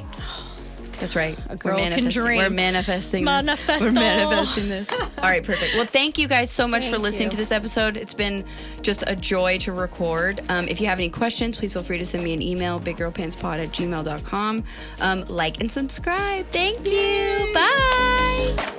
That's right. A girl We're can manifesting. dream. We're manifesting this. Manifesto. We're manifesting this. All right, perfect. Well, thank you guys so much for Thank listening you. to this episode. It's been just a joy to record. If you have any questions, please feel free to send me an email, biggirlpantspod@gmail.com. Like and subscribe. Thank you. Bye.